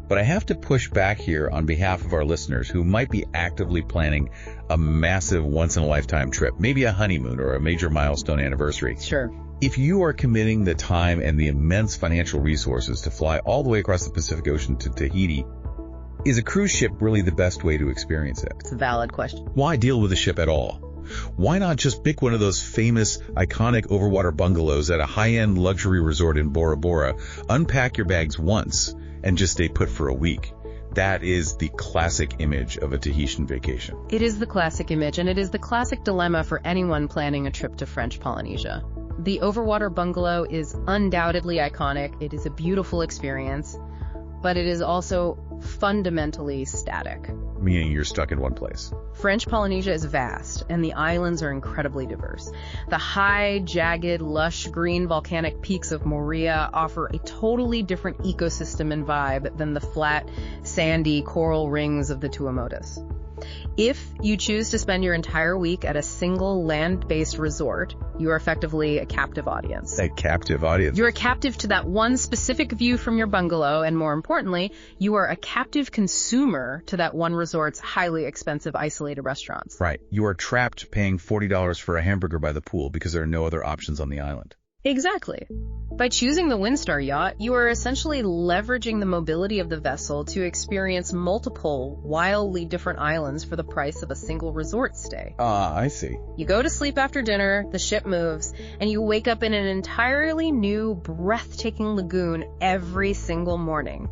But I have to push back here on behalf of our listeners who might be actively planning a massive once-in-a-lifetime trip, maybe a honeymoon or a major milestone anniversary. Sure. If you are committing the time and the immense financial resources to fly all the way across the Pacific Ocean to Tahiti, is a cruise ship really the best way to experience it? It's a valid question. Why deal with a ship at all? Why not just pick one of those famous, iconic overwater bungalows at a high-end luxury resort in Bora Bora, unpack your bags once, and just stay put for a week? That is the classic image of a Tahitian vacation. It is the classic image, and it is the classic dilemma for anyone planning a trip to French Polynesia. The overwater bungalow is undoubtedly iconic. It is a beautiful experience, but it is also fundamentally static. Meaning you're stuck in one place. French Polynesia is vast, and the islands are incredibly diverse. The high, jagged, lush, green volcanic peaks of Moorea offer a totally different ecosystem and vibe than the flat, sandy coral rings of the Tuamotus. If you choose to spend your entire week at a single land-based resort, you are effectively a captive audience. A captive audience. You're a captive to that one specific view from your bungalow, and more importantly, you are a captive consumer to that one resort's highly expensive isolated restaurants. Right. You are trapped paying $40 for a hamburger by the pool because there are no other options on the island. Exactly. By choosing the Windstar yacht, you are essentially leveraging the mobility of the vessel to experience multiple, wildly different islands for the price of a single resort stay. I see. You go to sleep after dinner, the ship moves, and you wake up in an entirely new, breathtaking lagoon every single morning.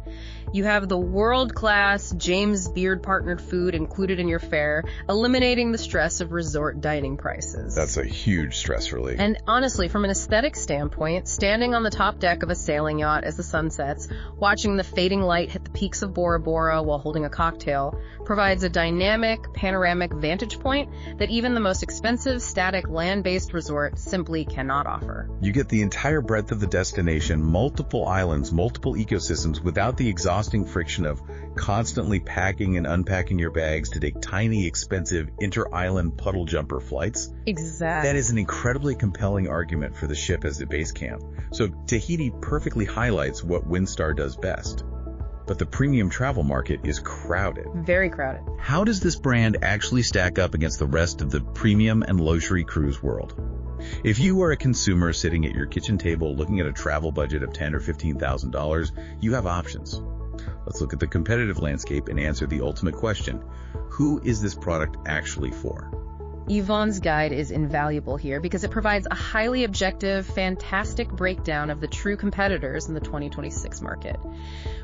You have the world-class James Beard partnered food included in your fare, eliminating the stress of resort dining prices. That's a huge stress relief. And honestly, from an aesthetic standpoint, standing on the top deck of a sailing yacht as the sun sets, watching the fading light hit the peaks of Bora Bora while holding a cocktail, provides a dynamic, panoramic vantage point that even the most expensive, static, land-based resort simply cannot offer. You get the entire breadth of the destination, multiple islands, multiple ecosystems, without the exhausting friction of constantly packing and unpacking your bags to take tiny, expensive, inter-island puddle jumper flights. Exactly. That is an incredibly compelling argument for the ship as a base camp. So Tahiti perfectly highlights what Windstar does best. But the premium travel market is crowded. Very crowded. How does this brand actually stack up against the rest of the premium and luxury cruise world? If you are a consumer sitting at your kitchen table looking at a travel budget of $10,000 or $15,000, you have options. Let's look at the competitive landscape and answer the ultimate question. Who is this product actually for? Yvonne's guide is invaluable here because it provides a highly objective, fantastic breakdown of the true competitors in the 2026 market.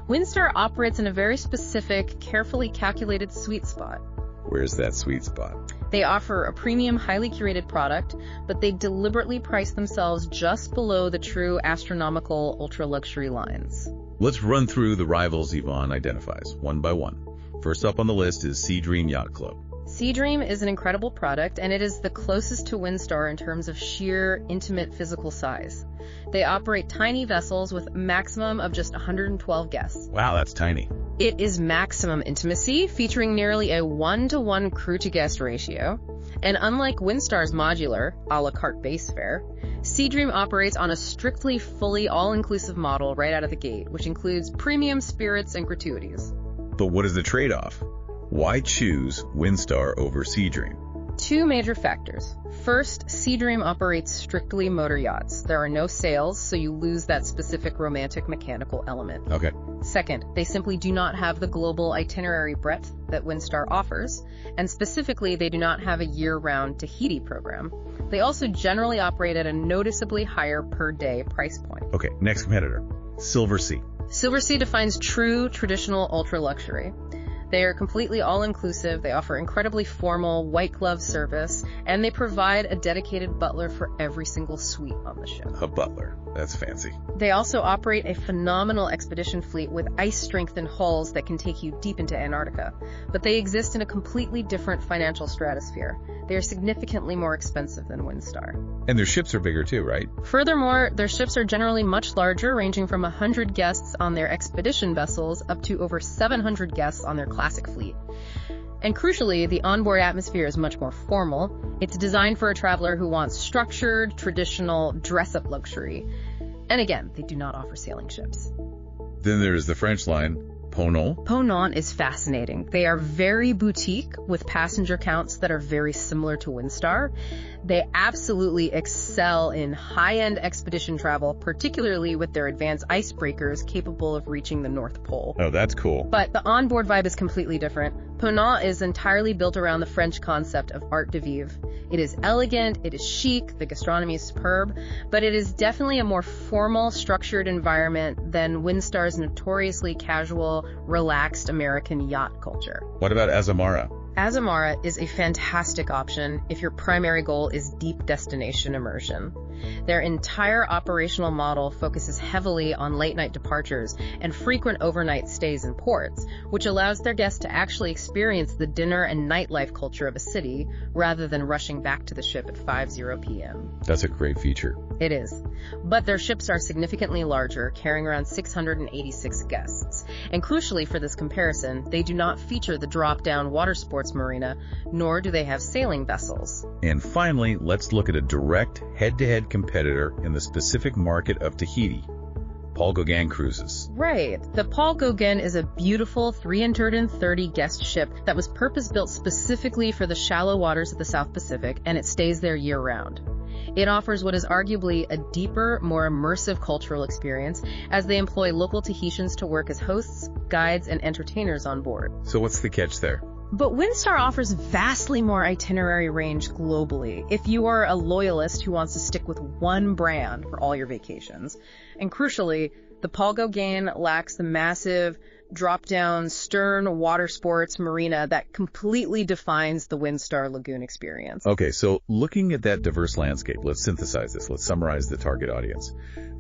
Windstar operates in a very specific, carefully calculated sweet spot. Where's that sweet spot? They offer a premium, highly curated product, but they deliberately price themselves just below the true astronomical ultra-luxury lines. Let's run through the rivals Yvonne identifies, one by one. First up on the list is Seabourn Yacht Club. Seabourn is an incredible product, and it is the closest to Windstar in terms of sheer, intimate physical size. They operate tiny vessels with a maximum of just 112 guests. Wow, that's tiny. It is maximum intimacy, featuring nearly a 1-to-1 crew-to-guest ratio. And unlike Windstar's modular, a la carte base fare, Seabourn operates on a strictly fully all-inclusive model right out of the gate, which includes premium spirits and gratuities. But what is the trade-off? Why choose Windstar over Seabourn? Two major factors. First, Seabourn operates strictly motor yachts. There are no sails, so you lose that specific romantic mechanical element. Okay. Second, they simply do not have the global itinerary breadth that Windstar offers, and specifically, they do not have a year-round Tahiti program. They also generally operate at a noticeably higher per-day price point. Okay, next competitor, Silversea. Silversea defines true traditional ultra-luxury. They are completely all-inclusive, they offer incredibly formal, white-glove service, and they provide a dedicated butler for every single suite on the ship. A butler. That's fancy. They also operate a phenomenal expedition fleet with ice-strengthened hulls that can take you deep into Antarctica, but they exist in a completely different financial stratosphere. They are significantly more expensive than Windstar. And their ships are bigger too, right? Furthermore, their ships are generally much larger, ranging from 100 guests on their expedition vessels up to over 700 guests on their classic fleet. And crucially, the onboard atmosphere is much more formal. It's designed for a traveler who wants structured, traditional, dress-up luxury. And again, they do not offer sailing ships. Then there's the French line, Ponant. Ponant is fascinating. They are very boutique with passenger counts that are very similar to Windstar. They absolutely excel in high-end expedition travel, particularly with their advanced icebreakers capable of reaching the North Pole. Oh, that's cool. But the onboard vibe is completely different. Ponant is entirely built around the French concept of art de vivre. It is elegant, it is chic, the gastronomy is superb, but it is definitely a more formal, structured environment than Windstar's notoriously casual, relaxed American yacht culture. What about Azamara? Azamara is a fantastic option if your primary goal is deep destination immersion. Their entire operational model focuses heavily on late-night departures and frequent overnight stays in ports, which allows their guests to actually experience the dinner and nightlife culture of a city rather than rushing back to the ship at 5:00 p.m. That's a great feature. It is. But their ships are significantly larger, carrying around 686 guests. And crucially for this comparison, they do not feature the drop-down watersports marina, nor do they have sailing vessels. And finally, let's look at a direct head-to-head competitor in the specific market of Tahiti, Paul Gauguin Cruises. Right. The Paul Gauguin is a beautiful 330 guest ship that was purpose-built specifically for the shallow waters of the South Pacific, and it stays there year-round. It offers what is arguably a deeper, more immersive cultural experience as they employ local Tahitians to work as hosts, guides, and entertainers on board. So what's the catch there? But Windstar offers vastly more itinerary range globally if you are a loyalist who wants to stick with one brand for all your vacations. And crucially, the Paul Gauguin lacks the massive drop-down stern water sports marina that completely defines the Windstar Lagoon experience. Okay, so looking at that diverse landscape, let's synthesize this. Let's summarize the target audience.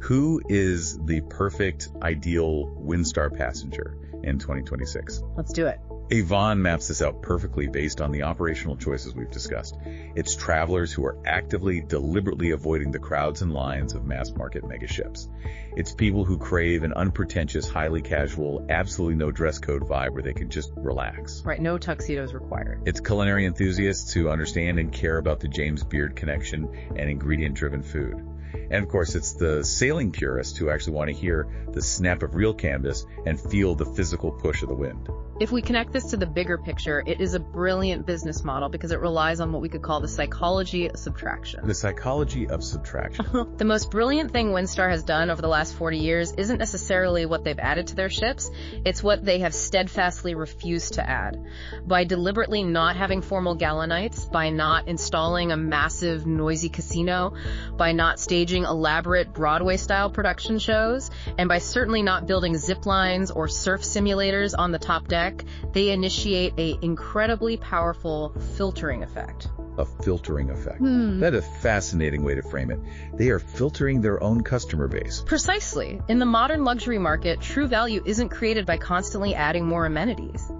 Who is the perfect, ideal Windstar passenger in 2026? Let's do it. Avon maps this out perfectly based on the operational choices we've discussed. It's travelers who are actively, deliberately avoiding the crowds and lines of mass-market megaships. It's people who crave an unpretentious, highly casual, absolutely no dress code vibe where they can just relax. Right, no tuxedos required. It's culinary enthusiasts who understand and care about the James Beard connection and ingredient-driven food. And of course, it's the sailing purists who actually want to hear the snap of real canvas and feel the physical push of the wind. If we connect this to the bigger picture, it is a brilliant business model because it relies on what we could call the psychology of subtraction. The psychology of subtraction. The most brilliant thing Windstar has done over the last 40 years isn't necessarily what they've added to their ships, it's what they have steadfastly refused to add. By deliberately not having formal gala nights, by not installing a massive, noisy casino, by not staging elaborate Broadway-style production shows, and by certainly not building zip lines or surf simulators on the top deck, they initiate a incredibly powerful filtering effect. A filtering effect. That is a fascinating way to frame it. They are filtering their own customer base. Precisely. In the modern luxury market, true value isn't created by constantly adding more amenities.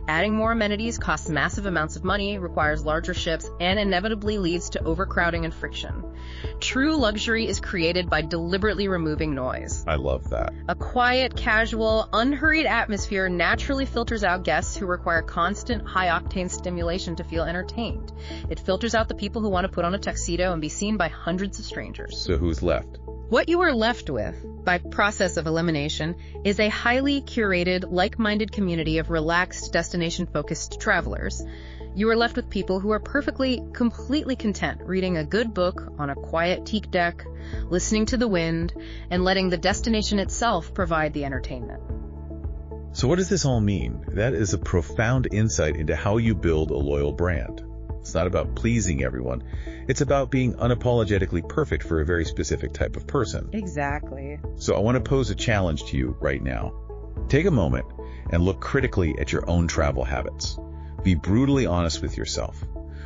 Adding more amenities costs massive amounts of money, requires larger ships, and inevitably leads to overcrowding and friction. True luxury is created by deliberately removing noise. I love that. A quiet, casual, unhurried atmosphere naturally filters out guests who require constant, high-octane stimulation to feel entertained. It filters out the people who want to put on a tuxedo and be seen by hundreds of strangers. So who's left? What you are left with, by process of elimination, is a highly curated, like-minded community of relaxed, destination-focused travelers. You are left with people who are completely content reading a good book on a quiet teak deck, listening to the wind, and letting the destination itself provide the entertainment. So what does this all mean? That is a profound insight into how you build a loyal brand. It's not about pleasing everyone. It's about being unapologetically perfect for a very specific type of person. Exactly. So I want to pose a challenge to you right now. Take a moment and look critically at your own travel habits. Be brutally honest with yourself.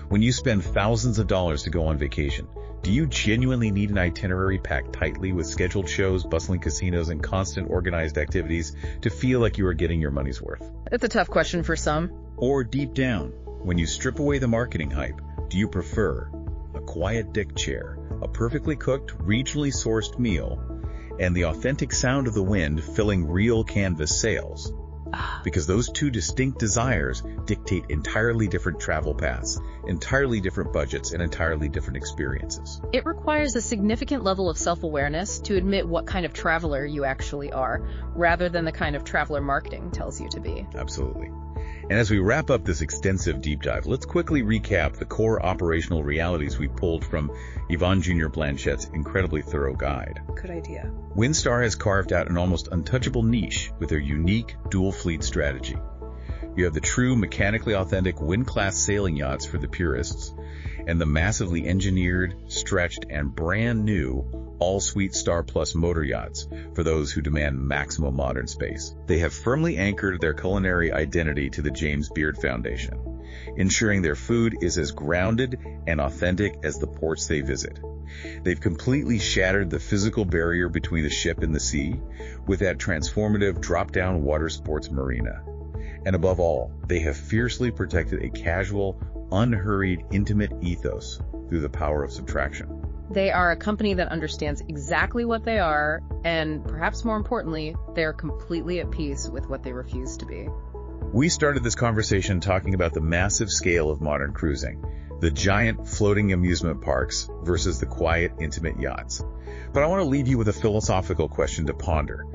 When you spend thousands of dollars to go on vacation, do you genuinely need an itinerary packed tightly with scheduled shows, bustling casinos, and constant organized activities to feel like you are getting your money's worth? It's a tough question for some. Or deep down, when you strip away the marketing hype, do you prefer a quiet deck chair, a perfectly cooked, regionally sourced meal, and the authentic sound of the wind filling real canvas sails? Because those two distinct desires dictate entirely different travel paths, entirely different budgets, and entirely different experiences. It requires a significant level of self-awareness to admit what kind of traveler you actually are, rather than the kind of traveler marketing tells you to be. Absolutely. And as we wrap up this extensive deep dive, let's quickly recap the core operational realities we pulled from Yvonne Jr. Blanchette's incredibly thorough guide. Good idea. Windstar has carved out an almost untouchable niche with their unique dual fleet strategy. You have the true mechanically authentic wind-class sailing yachts for the purists, and the massively engineered, stretched, and brand new all-suite Star Plus motor yachts for those who demand maximum modern space. They have firmly anchored their culinary identity to the James Beard Foundation, ensuring their food is as grounded and authentic as the ports they visit. They've completely shattered the physical barrier between the ship and the sea with that transformative drop-down water sports marina. And above all, they have fiercely protected a casual, unhurried, intimate ethos through the power of subtraction. They are a company that understands exactly what they are, and perhaps more importantly, they are completely at peace with what they refuse to be. We started this conversation talking about the massive scale of modern cruising, the giant floating amusement parks versus the quiet, intimate yachts. But I want to leave you with a philosophical question to ponder.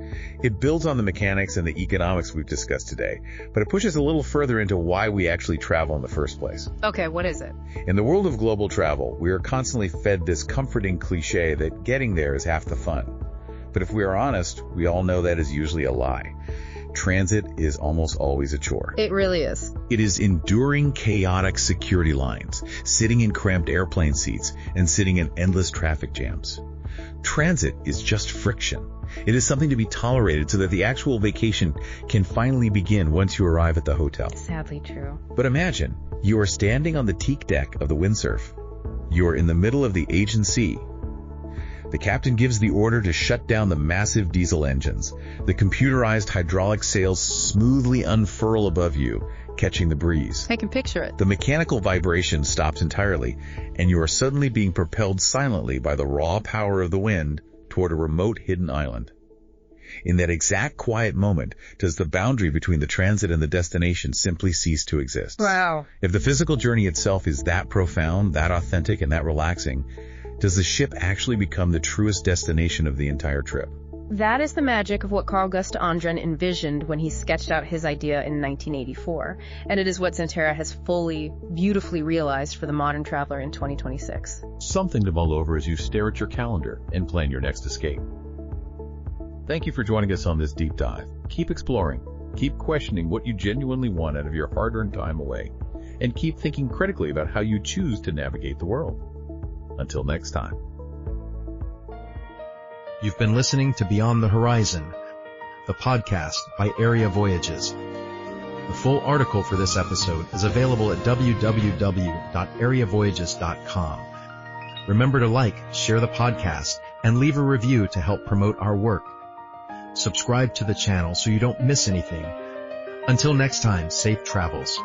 It builds on the mechanics and the economics we've discussed today, but it pushes a little further into why we actually travel in the first place. Okay, what is it? In the world of global travel, we are constantly fed this comforting cliche that getting there is half the fun. But if we are honest, we all know that is usually a lie. Transit is almost always a chore. It really is. It is enduring chaotic security lines, sitting in cramped airplane seats, and sitting in endless traffic jams. Transit is just friction. It is something to be tolerated so that the actual vacation can finally begin once you arrive at the hotel. Sadly true. But imagine, you are standing on the teak deck of the windsurf. You are in the middle of the Aegean Sea. The captain gives the order to shut down the massive diesel engines. The computerized hydraulic sails smoothly unfurl above you, catching the breeze. I can picture it. The mechanical vibration stops entirely, and you are suddenly being propelled silently by the raw power of the wind toward a remote hidden island. In that exact quiet moment, does the boundary between the transit and the destination simply cease to exist. Wow. If the physical journey itself is that profound, that authentic, and that relaxing, does the ship actually become the truest destination of the entire trip? That is the magic of what Carl Gustaf Andren envisioned when he sketched out his idea in 1984, and it is what Centerra has beautifully realized for the modern traveler in 2026. Something to mull over as you stare at your calendar and plan your next escape. Thank you for joining us on this deep dive. Keep exploring, keep questioning what you genuinely want out of your hard-earned time away, and keep thinking critically about how you choose to navigate the world. Until next time. You've been listening to Beyond the Horizon, the podcast by Area Voyages. The full article for this episode is available at www.areavoyages.com. Remember to like, share the podcast, and leave a review to help promote our work. Subscribe to the channel so you don't miss anything. Until next time, safe travels.